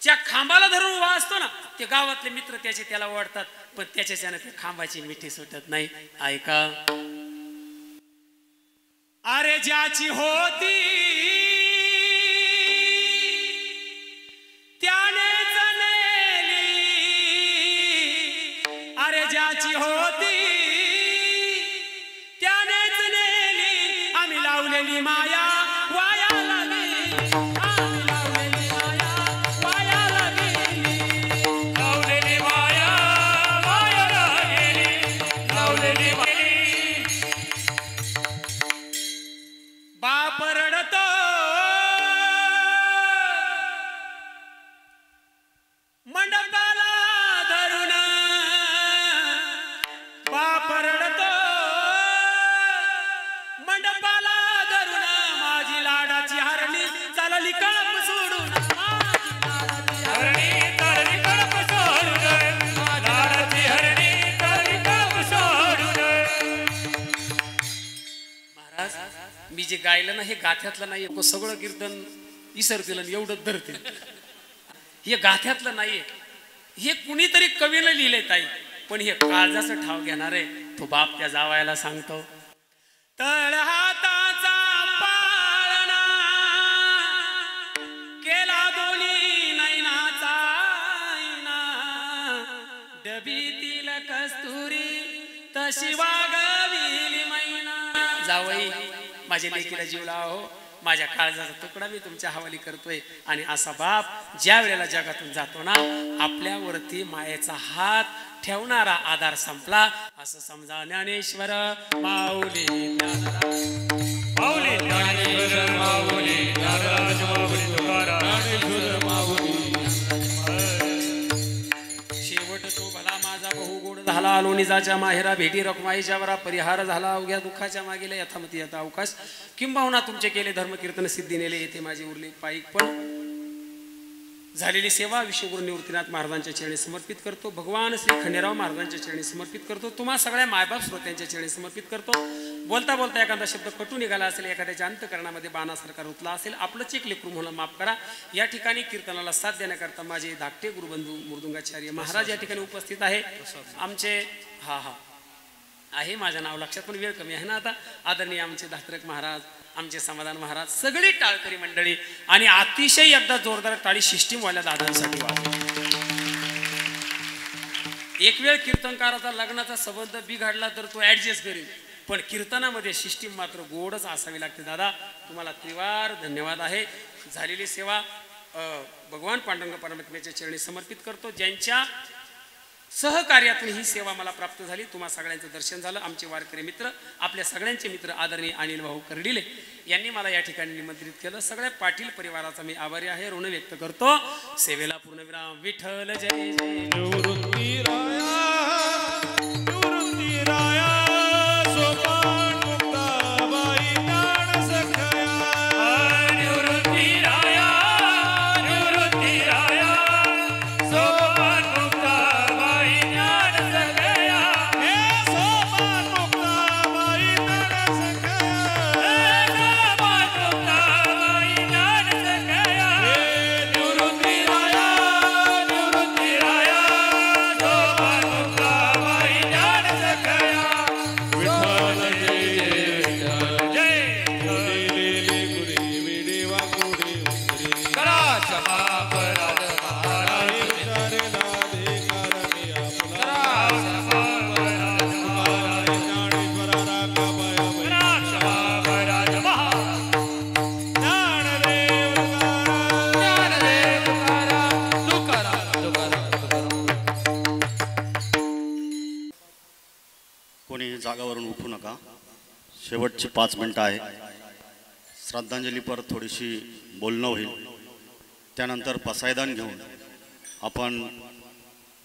ज्या खांबाला धरून उभा असतो ना, ते गावातले मित्र त्याला ओढतात, पण त्याच्याच्यानं त्या खांबाची मिठी सुटत नाही. ऐका, अरे ज्याची होती त्यानेच नेली, अरे ज्याची होती त्यानेच नेली. आम्ही लावलेली माया वायाला गेली, आम्ही लावलेली माया वायाला गेली, लावलेली माया वायाला गेली, लावलेली माया. बाप रडतो मंडपाला धरून, बाप रडतो मंडपाला धरून. माझी लाडाची हरणी चालली कळप सोडून, हरणी चालली कळप सोडून, लाडाची हरणी चालली कळप सोडून. महाराज, मी जे गायलं ना हे गाथ्यातलं नाहीये. सगळं कीर्तन इसरतील आणि एवढंच धरतील. हे गाथ्यातलं नाहीये, हे कुणीतरी कवीनं लिहिलंय ताई. पण हे काळजाचं ठाव घेणार आहे तो बाप त्या जावायला सांगतो, तळ हाताचा पाळणा केला दोन्ही नैनाचा आईना, डबीतील कस्तुरी तशी वागविली मैना. जावई, माझ्या लेकीला जीव लाव. माझ्या काळजाचा तुकडा मी तुमच्या हवाली करतोय. आणि असा बाप ज्या वेळेला जगातून जातो ना, आपल्यावरती मायेचा हात ठेवणारा आधार संपला असं समजा. ज्ञानेश्वर माऊली माऊली ज्ञानेश्वर माऊली ज्ञानराज माऊली तुकाराम ज्ञानेश्वर माऊली. शेवट तो भला माझा बहु गोड झाला, लोणीजाच्या माहेरा भेटी रखमाईच्या वरा परिहार झाला. अवघ्या दुःखाच्या मागेला यथामती यथा अवकाश, किंबहुना तुमचे केले धर्म कीर्तन सिद्धी नेले, येथे माझी उरली पायिक. पण झालेली सेवा विश्वगुरु निवृत्तीनाथ महाराजांच्या चरणी समर्पित करतो. भगवान श्री खंडेराव महाराजांच्या चरणी समर्पित करतो. तुम्हा सगळ्या मायबाप श्रोत्यांच्या चरणी समर्पित करतो. बोलता बोलता एखादा शब्द कटू निघाला असेल, एखाद्याच्या अंतकरणामध्ये बाणासारखा रुतला असेल, आपलंच एक लेकरू म्हणून माफ करा. या ठिकाणी कीर्तनाला साथ देण्याकरता माझे धाकटे गुरुबंधू मृदुंगाचार्य महाराज या ठिकाणी उपस्थित आहे. आमचे आहे माझं नाव लक्षात, पण वेळ कमी आहे ना आता. आदरणीय आमचे धात्रक महाराज, आमचे समाधान महाराज, सगळी टाळकरी मंडळी आणि अतिशय एकदा जोरदार टाळी सिस्टीमवाल्या दादांसाठी वाजवा. एक वेळ कीर्तनकाराचा लग्नाचा संबंध बिघडला तर तो ऍडजस्ट करेल, पण कीर्तनामध्ये सिस्टीम मात्र गोडच असावी लागते. दादा, तुम्हाला त्रिवार धन्यवाद आहे. झालेली सेवा भगवान पांडुरंग परमात्म्याच्या चरणी समर्पित करतो. ज्यांच्या सहकार्यातून ही सेवा मला प्राप्त झाली, तुम्हा सगळ्यांचं दर्शन झालं. आमचे वारकरी मित्र, आपल्या सगळ्यांचे मित्र आदरणीय अनिल भाऊ कर्डिले यांनी मला या ठिकाणी निमंत्रित केलं. सगळ्या पाटील परिवाराचा मी आभारी आहे, ऋण व्यक्त करतो. सेवेला पूर्णविराम. विठ्ठल जय जय. निवृत्ती राया निवृत्ती राया सोपान मुक्ताबाई ज्ञान सखया. निवृत्ती राया निवृत्ती राया सोपान मुक्ताबाई ज्ञान सखया. हे सोपान मुक्ताबाई ज्ञान सखया. हे सोपान मुक्ताबाई ज्ञान सखया. हे निवृत्ती राया निवृत्ती राया सोपान जागेवरून उठू नका. शेवटची 5 मिनिटं आहे. श्रद्धांजलीपर थोडीशी बोलणं होईल. त्यानंतर पसायदान घेऊन आपण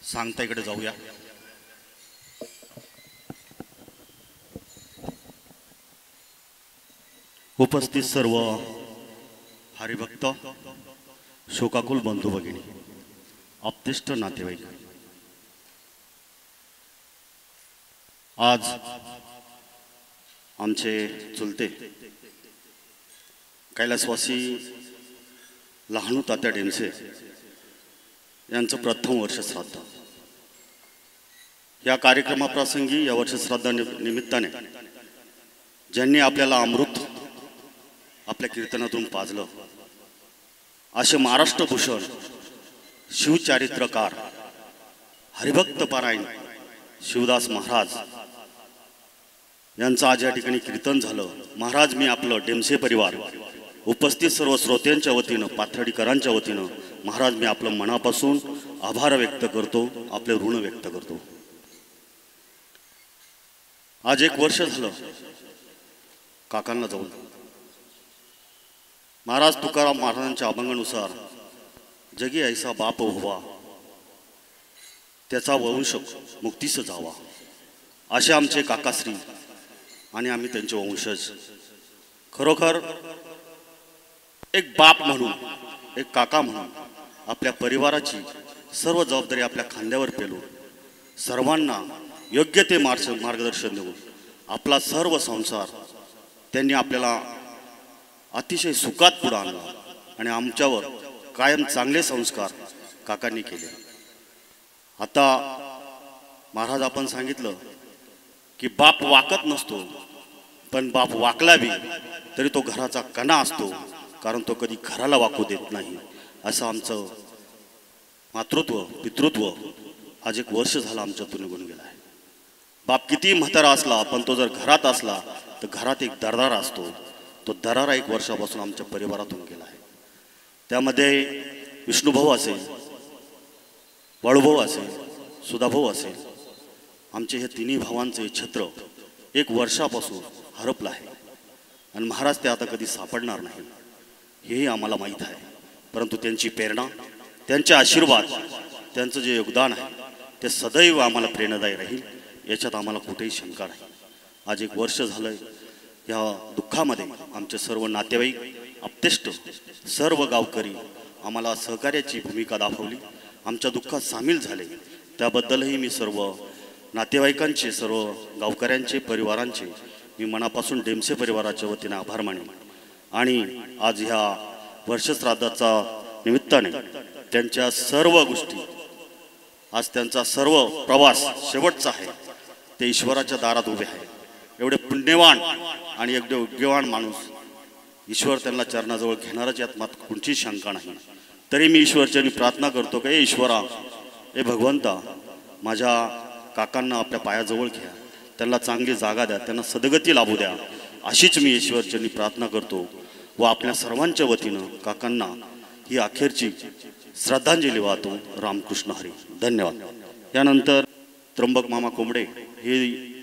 सांगता इकडे जाऊया. उपस्थित सर्व हरिभक्त, शोकाकुल बंधू भगिनी, आप्तेष्ट नातेवाईक, आज आमचे चुलते कैलासवासी लहानू तात्या डेमसे यांचं प्रथम वर्ष श्राद्ध. या कार्यक्रमाप्रसंगी या वर्ष श्राद्धा निमित्ताने ज्यांनी आपल्याला अमृत आपल्या कीर्तनातून पाजलं असे महाराष्ट्रभूषण, शिवचारित्रकार, हरिभक्त पारायण शिवदास महाराज यांचं आज या ठिकाणी कीर्तन झालं. महाराज, मी आपलं डेमसे परिवार, उपस्थित सर्व श्रोत्यांच्या वतीनं, पाथर्डीकरांच्या वतीनं महाराज मी आपलं मनापासून आभार व्यक्त करतो, आपले ऋण व्यक्त करतो. आज 1 वर्ष झालं काकांना जाऊन. महाराज तुकाराम महाराजांच्या अभंगानुसार जगी ऐसा बाप व्हावा, त्याचा वंश मुक्तीस जावा, असे आमचे काकाश्री आणि आम्ही त्यांचे वंशज. खरोखर एक बाप म्हणून, एक काका म्हणून आपल्या परिवाराची सर्व जबाबदारी आपल्या खांद्यावर पेलून सर्वांना योग्य ते मार्गदर्शन देऊन आपला सर्व संसार त्यांनी आपल्याला अतिशय सुखात पुढे आणला आणि आमच्यावर कायम चांगले संस्कार काकांनी केले. आता महाराज आपण सांगितलं की बाप वाकत नसतो, पण बाप वाकला बी तरी तो घराचा कणा असतो, कारण तो कधी घराला वाकू देत नाही. असं आमचं मातृत्व, पितृत्व आज 1 वर्ष झालं आमच्यातून निघून गेला आहे. बाप किती म्हातारा असला, पण तो जर घरात असला तर घरात एक दरारा असतो. तो दरारा 1 वर्षापासून आमच्या परिवारातून गेला आहे. त्यामध्ये विष्णुभाऊ असेल, बाळूभाऊ असेल, सुधाभाऊ असेल, आमचे हे तिन्ही भावांचे छत्र 1 वर्षापासून हरपलं आहे आणि महाराज ते आता कधी सापडणार नाही हेही आम्हाला माहीत आहे. परंतु त्यांची प्रेरणा, त्यांचे आशीर्वाद, त्यांचं जे योगदान आहे ते सदैव आम्हाला प्रेरणादायी राहील, याच्यात आम्हाला कुठेही शंका नाही. आज 1 वर्ष झालं या दुःखामध्ये आमचे सर्व नातेवाईक, आप्तेष्ट, सर्व गावकरी आम्हाला सहकार्याची भूमिका दाखवली, आमच्या दुःखात सामील झाले. त्याबद्दलही मी सर्व नातेवाईकांचे, सर्व गावकऱ्यांचे, परिवारांचे मी मनापासून डेमसे परिवाराच्या वतीने आभार मानेन. आणि आज ह्या वर्षश्राद्धाचा निमित्ताने त्यांच्या सर्व गोष्टी, आज त्यांचा सर्व प्रवास शेवटचा आहे, ते ईश्वराच्या दारात उभे आहे. एवढे पुण्यवान आणि एकदम योग्यवान माणूस, ईश्वर त्यांना चरणाजवळ घेणारच, यात मात्र कोणतीच शंका नाही. तरी मी ईश्वरचरणी प्रार्थना करतो की ईश्वरा, हे भगवंता, माझ्या काकांना आपल्या पायाजवळ घ्या, त्यांना चांगली जागा द्या, त्यांना सद्गती लाभू द्या, अशीच मी ईश्वरचरणी प्रार्थना करतो. व आपल्या सर्वांच्या वतीनं काकांना ही अखेरची श्रद्धांजली वाहतो. रामकृष्ण हरी. धन्यवाद. यानंतर त्र्यंबक मामा कोंबडे हे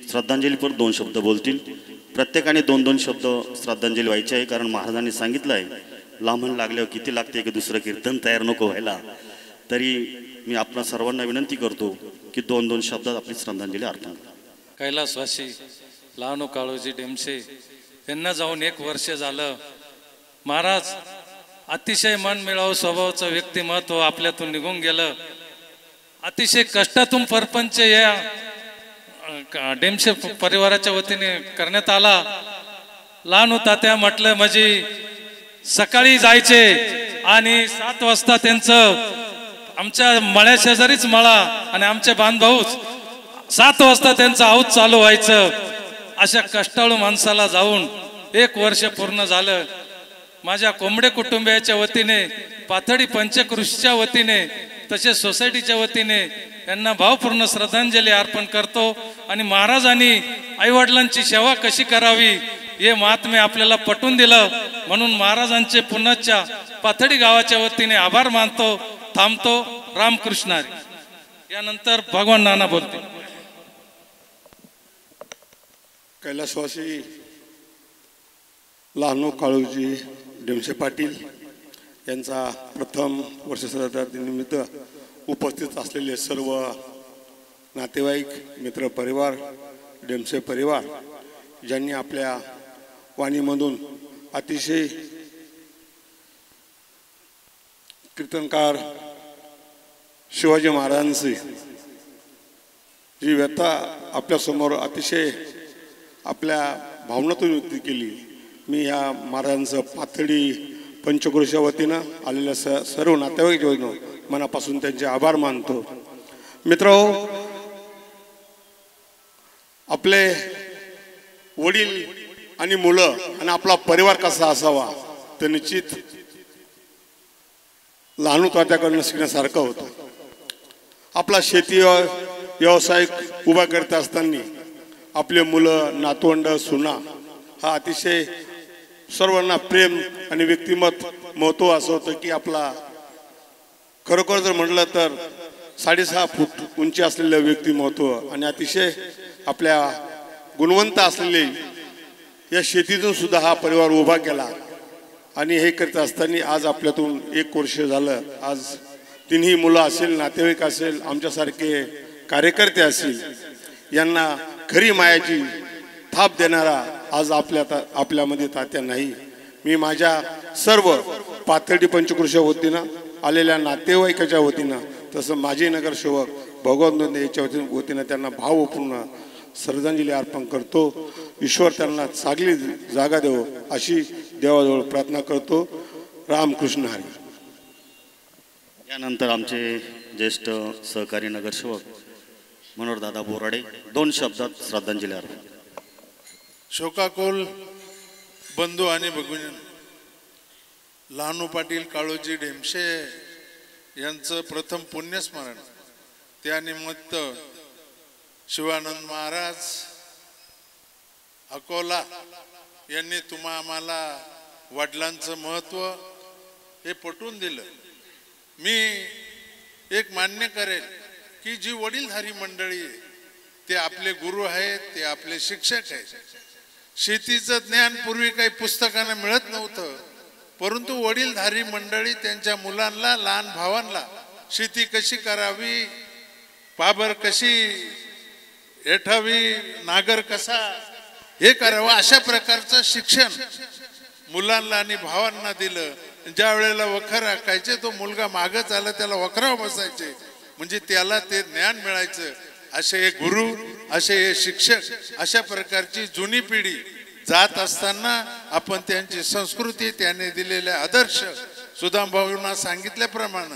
श्रद्धांजलीपर 2 शब्द बोलतील. प्रत्येकाने 2-2 शब्द श्रद्धांजली व्हायची आहे, कारण महाराजांनी सांगितलं आहे लांबण लागल्यावर किती लागते की दुसरं कीर्तन तयार नको व्हायला. तरी मी आपल्या सर्वांना विनंती करतो की 2-2 शब्दात आपली श्रद्धांजली अर्पण करा. कैलासवासी लहानू काळोजी डेमसे यांना जाऊन 1 वर्ष झालं. महाराज अतिशय मनमिळावू स्वभावाचं व्यक्तिमत्व आपल्यातून निघून गेलं. अतिशय कष्टातून परपंच या डेमसे परिवाराच्या वतीने करण्यात आला. लहानू तात्या म्हटलं म्हणजे सकाळी जायचे आणि 7 वाजता त्यांचं, आमच्या मळ्या शेजारीच मळा आणि आमचे बांधभाऊच, 7 वाजता त्यांचं आऊत चालू व्हायचं. अशा कष्टाळू माणसाला जाऊन 1 वर्ष पूर्ण झालं. माझ्या कोंबडे कुटुंबियाच्या वतीने, पाथर्डी पंचकृषीच्या वतीने, तसेच सोसायटीच्या वतीने यांना भावपूर्ण श्रद्धांजली अर्पण करतो. आणि महाराजांनी आईवडिलांची सेवा कशी करावी हे महात्म्य आपल्याला पटवून दिलं, म्हणून महाराजांचे पुण्याच्या पाथर्डी गावाच्या वतीने आभार मानतो. थांबतो. रामकृष्ण हरी. यानंतर भगवान नाना बोलते. कैलासवासी लहानू काळूजी डेमसे पाटील यांचा प्रथम वर्षश्राद्धानिमित्त उपस्थित असलेले सर्व नातेवाईक मित्र परिवार डेमसे परिवार ज्यांनी आपल्या वाणीमधून अतिशय कीर्तनकार शिवाजी महाराजांची जी व्यथा आपल्यासमोर अतिशय आपल्या भावनातून व्यक्त केली. मी या महाराजांचं पाथडी पंचक्रोशीच्या वतीनं आलेल्या सर्व नातेवाईक वतीनं मनापासून त्यांचे आभार मानतो. मित्रांनो, आपले वडील आणि मुलं आणि आपला परिवार कसा असावा तर निश्चित लहानू तात्याकडनं शिकण्यासारखं होतं. आपला शेती व्यवसाय उभा करत असताना आपले मुलं नातवंड सुना हा अतिशय सर्वांना प्रेम आणि व्यक्तिमत महत्त्व असं होतं की आपला खरोखर जर म्हटलं तर 6.5 फूट उंची असलेलं व्यक्तिमत्व आणि अतिशय आपल्या गुणवंत असलेले या शेतीतून सुद्धा हा परिवार उभा केला. आणि हे करत असताना आज आपल्यातून 1 वर्ष झालं. आज तिन्ही मुलं असेल, नातेवाईक असेल, आमच्यासारखे कार्यकर्ते असतील, यांना खरी मायाची थाप देणारा आज आपल्यामध्ये तात्या नाही. मी माझ्या सर्व पाथर्डी पंचक्रोशीच्या वतीनं आलेल्या नातेवाईकाच्या वतीनं तसं माजी नगरसेवक भगवान दोंदे याच्या वतीनं त्यांना भावपूर्ण श्रद्धांजली अर्पण करतो. ईश्वर त्यांना चांगली जागा देवो अशी देवाजवळ प्रार्थना करतो. रामकृष्ण हरी. यानंतर आमचे ज्येष्ठ सहकारी नगरसेवक मनोहरदादा बोराडे 2 शब्दात श्रद्धांजली अर्पण. शोकाकुल बंधू आणि भगिनी, लहानू पाटील काळोजी डेमसे यांचं प्रथम पुण्यस्मरण. त्यानिमित्त शिवानंद महाराज अकोला यांनी तुम्हा आम्हाला वडिलांचं महत्त्व हे पटवून दिलं. मी एक मान्य करेल की जी वडीलधारी मंडळी ते आपले गुरु आहेत, ते आपले शिक्षक आहेत. शेतीचं ज्ञान पूर्वी काही पुस्तकांना मिळत नव्हतं, परंतु वडीलधारी मंडळी त्यांच्या मुलांना, लहान भावांना शेती कशी करावी, पाबर कशी एठावी, नागर कसा हे करावं अशा प्रकारचं शिक्षण मुलांना आणि भावांना दिलं. ज्या वेळेला वखर हाकायचे तो मुलगा मागं चालला त्याला वखरावर बसायचे, म्हणजे त्याला ते ज्ञान मिळायचं. असे हे गुरु, असे हे शिक्षक, अशा प्रकारची जुनी पिढी जात असताना आपण त्यांची संस्कृती, त्याने दिलेले आदर्श, सुदाम भाऊंना सांगितल्याप्रमाणे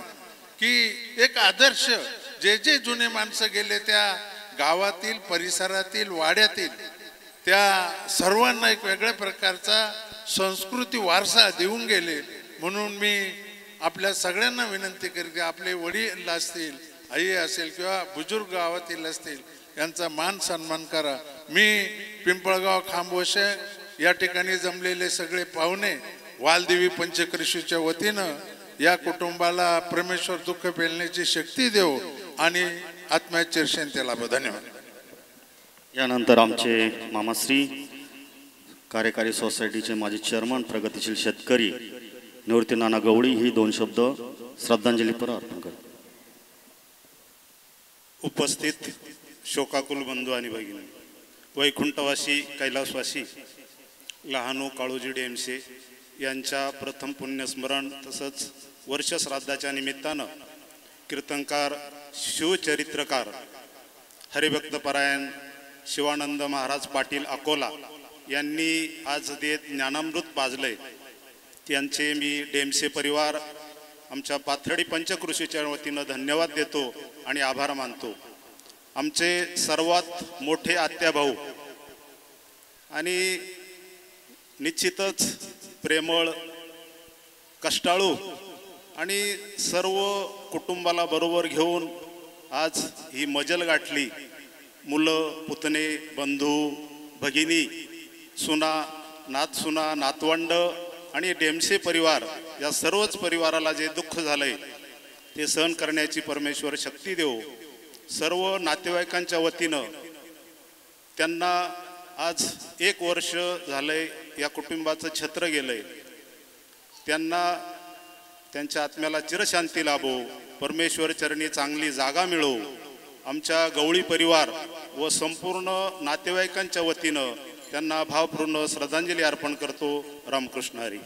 की एक आदर्श जे जे जुने माणसं गेले त्या गावातील, परिसरातील, वाड्यातील त्या सर्वांना एक वेगळ्या प्रकारचा संस्कृती वारसा देऊन गेले. म्हणून मी आपल्या सगळ्यांना विनंती करते, आपले वडील असतील, आई असेल किंवा बुजुर्ग गावातील असतील, यांचा मान सन्मान करा. मी पिंपळगाव खांबोशे या ठिकाणी जमलेले सगळे पाहुणे वालदेवी पंचक्रोशीच्या वतीनं या कुटुंबाला परमेश्वर दुःख पेलण्याची शक्ती देव आणि आत्म्याचे शांती लाभो. धन्यवाद. यानंतर आमचे मामाश्री कार्यकारी सोसायटीचे माजी चेअरमन प्रगतीशील शेतकरी निवृत्ती नाना गवळी ही 2 शब्द श्रद्धांजलीपर अर्पण करतात. उपस्थित शोकाकुल बंधू आणि भगिनी, वैकुंठवासी कैलासवासी लहानू काळोजी डेमसे यांच्या प्रथम पुण्यस्मरण तसंच वर्षश्राद्धाच्या निमित्तानं कीर्तनकार, शिवचरित्रकार, हरिभक्तपरायण शिवानंद महाराज पाटील अकोला यांनी आज जे ज्ञानामृत पाजलंय त्यांचे मी डेमसे परिवार, आमच्या पाथर्डी पंचक्रोशीच्या वतीनं धन्यवाद देतो आणि आभार मानतो. आमचे सर्वात मोठे आत्याभाऊ आणि निश्चितच प्रेमळ, कष्टाळू आणि सर्व कुटुंबाला बरोबर घेऊन आज ही मजल गाठली. मुलं, पुतणे, बंधू, भगिनी, सुना, नातसुना, नातवंड आणि डेमसे परिवार या सर्वच परिवाराला जे दुःख झालंय ते सहन करण्याची परमेश्वर शक्ती देव. सर्व नातेवाईकांच्या वतीनं त्यांना आज 1 वर्ष झालंय या कुटुंबाचं छत्र गेलंय. त्यांना त्यांच्या आत्म्याला चिरशांती लाभो, परमेश्वर चरणी चांगली जागा मिळो. आमच्या गवळी परिवार व संपूर्ण नातेवाईकांच्या वतीनं त्यांना भावपूर्ण श्रद्धांजली अर्पण करतो. रामकृष्ण हरी.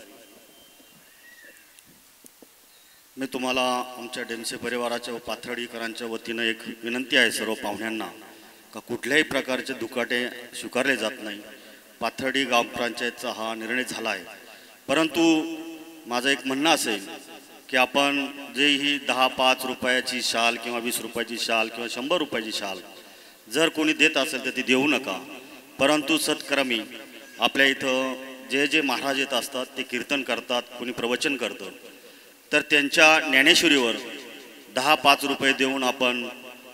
मी तुम्हाला आमच्या डेमसे परिवाराच्या व पाथर्डीकरांच्या वतीनं एक विनंती आहे सर्व पाहुण्यांना का कुठल्याही प्रकारचे दुखाटे स्वीकारले जात नाही. पाथर्डी ग्रामपंचायतचा हा निर्णय झाला आहे, परंतु माझं एक म्हणणं असेल की आपण जे ही 10-5 रुपयाची शाल किंवा 20 रुपयाची शाल किंवा 100 रुपयाची शाल जर कोणी देत असेल तर ती देऊ नका. परंतु सत्कर्मी आपल्या इथं जे जे महाराज येत असतात ते कीर्तन करतात, कोणी प्रवचन करतं, तर त्यांच्या ज्ञानेश्वरीवर 10-5 रुपये देऊन आपण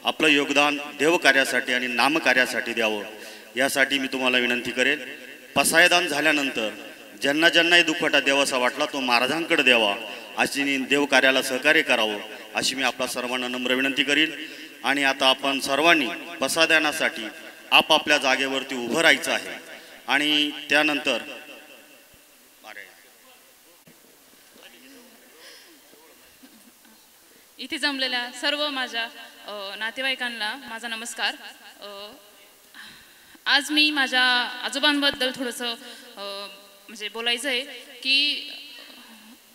आपलं योगदान देवकार्यासाठी आणि नामकार्यासाठी द्यावं. यासाठी मी तुम्हाला विनंती करेन. पसायदान झाल्यानंतर ज्यांना ज्यांनाही दुखवटा द्यावासा वाटला तो महाराजांकडे द्यावा, अशी देवकार्याला सहकार्य करावं अशी मी आपल्या सर्वांना नम्र विनंती करीन. आणि आता आपण सर्वांनी पसायदानासाठी आपापल्या जागेवरती उभं राहायचं आहे. आणि त्यानंतर इथे जमलेल्या सर्व माझ्या नातेवाईकांना माझा नमस्कार. आज मी माझ्या आजोबांबद्दल थोडंसं म्हणजे बोलायचं आहे की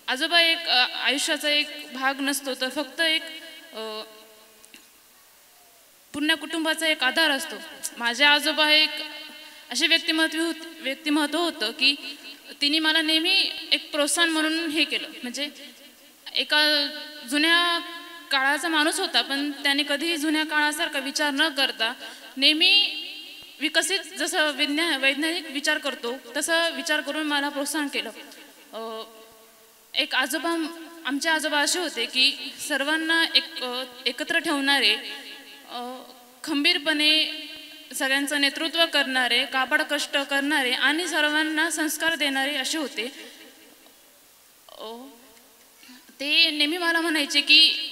आजोबा एक आयुष्याचा एक भाग नसतो, तर फक्त एक पूर्ण कुटुंबाचा एक आधार असतो. माझे आजोबा एक असे व्यक्तिमत्व होतं की तिने मला नेहमी एक प्रोत्साहन म्हणून हे केलं. म्हणजे एका जुन्या काळाचा माणूस होता, पण त्याने कधीही जुन्या काळासारखा विचार न करता नेहमी विकसित जसं वैज्ञानिक विचार करतो तसं विचार करून मला प्रोत्साहन केलं. एक आमचे आजोबा असे होते की सर्वांना एकत्र ठेवणारे, खंबीरपणे सगळ्यांचं नेतृत्व करणारे, काबाड कष्ट करणारे आणि सर्वांना संस्कार देणारे असे होते. ते नेहमी मला म्हणायचे की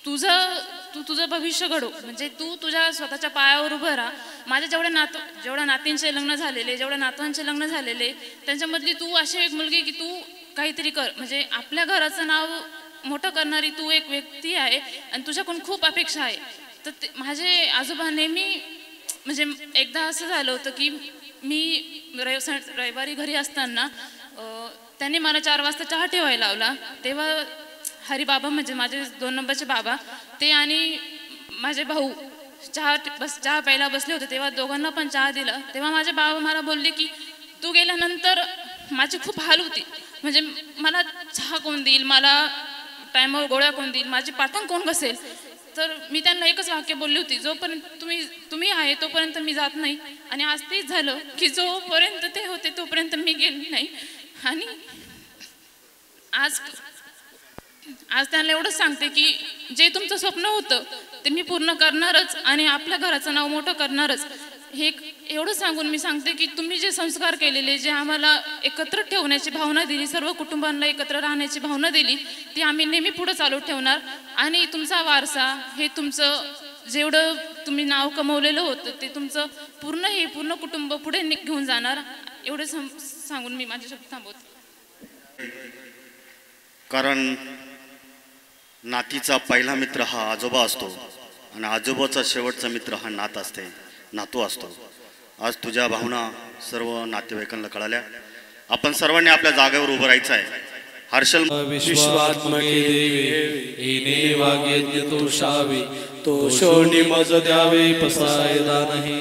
तुझं भविष्य घडव, म्हणजे तू तुझ्या स्वतःच्या पायावर उभं राहा. माझ्या जेवढ्या नातींचे लग्न झालेले, जेवढ्या नातवांचे लग्न झालेले, त्यांच्यामधली तू अशी एक मुलगी की तू काहीतरी कर. म्हणजे आपल्या घराचं नाव मोठं करणारी तू एक व्यक्ती आहे आणि तुझ्याकडून खूप अपेक्षा आहे. तर माझे आजोबा नेहमी म्हणजे एकदा असं झालं होतं की मी रविवारी घरी असताना त्यांनी मला 4 वाजता चहा ठेवायला लावला. तेव्हा हरिबाबा म्हणजे माझे 2 नंबरचे बाबा ते आणि माझे भाऊ चहा प्यायला बसले होते. तेव्हा दोघांना पण चहा दिला. तेव्हा माझे बाबा मला बोलले की तू गेल्यानंतर माझी खूप हाल होती, म्हणजे मला चहा कोण देईल, मला टायमावर गोळ्या कोण देईल, माझी पाठवण कोण घसेल. तर मी त्यांना एकच वाक्य बोलली होती, जोपर्यंत तुम्ही आहे तोपर्यंत मी जात नाही. आणि आज तेच झालं की जोपर्यंत ते होते तोपर्यंत मी गेली नाही. आणि आज त्यांना एवढंच सांगते की जे तुमचं स्वप्न होतं ते मी पूर्ण करणारच आणि आपल्या घराचं नाव मोठं करणारच. हे एवढं सांगून मी सांगते की तुम्ही जे संस्कार केलेले, जे आम्हाला एकत्र ठेवण्याची भावना दिली, सर्व कुटुंबांना एकत्र राहण्याची भावना दिली, ती आम्ही नेहमी पुढे चालू ठेवणार. आणि तुमचा वारसा हे तुमचं जेवढं तुम्ही नाव कमवलेलं होतं ते तुमचं पूर्ण कुटुंब पुढे घेऊन जाणार. एवढे सांगून मी माझे शब्द थांबवते. कारण नातीचा पहिला मित्र हा आजोबा असतो आणि आजोबाचा शेवटचा मित्र हा नातू असतो. आज तुझ्या भावना सर्व नातेवाईकांना कळाल्या. आपण सर्वांनी आपल्या जागेवर उभं राहायचं आहे. हर्षल विश्वात्मके देवे येणे वाग्यज्ञ तोषावे तोषोनी मज द्यावे पसायदानही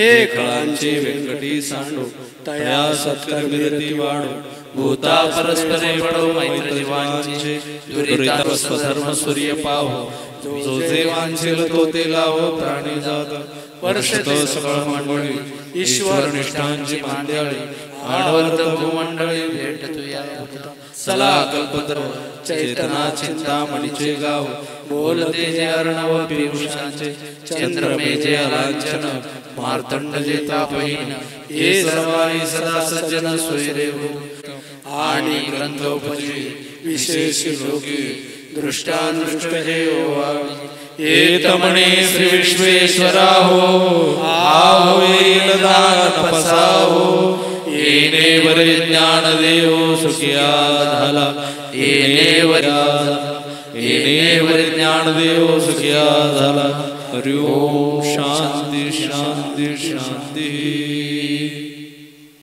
एक खळांचे व्यंकटी सांडो तया सत्कर्मिरती वाढो भूता परस्परे पडो मैत्री वांचे दुरिता स्वधर्म सूर्य पाहो जो जे वांछेल तो ते लावो प्राणी जात वर्षतो सकळ मंडळी ईश्वर निष्ठांची मांद्याळी आडवर्त भूमंडळी भेट तुया सला कल्पतरू चैतना चिंतामणीचे गाव बोलते जे अर्णव पियुषांचे चंद्रमे जे अलांछन मार्तंड जे तापहीन हे सर्वांनी सदा सज्जन सोयरेव आणि ग्रंथोपजी विशेष लोकी दृष्टानुष्ट हे ओवावी येत म्हणे श्री विश्वेश्वरा हो आहो येईल दान पसाहो येणे वरे ज्ञान देव सुखिया झाला येणे वरे ज्ञान देव सुखिया झाला. हरि ओम. शांती शांती शांती.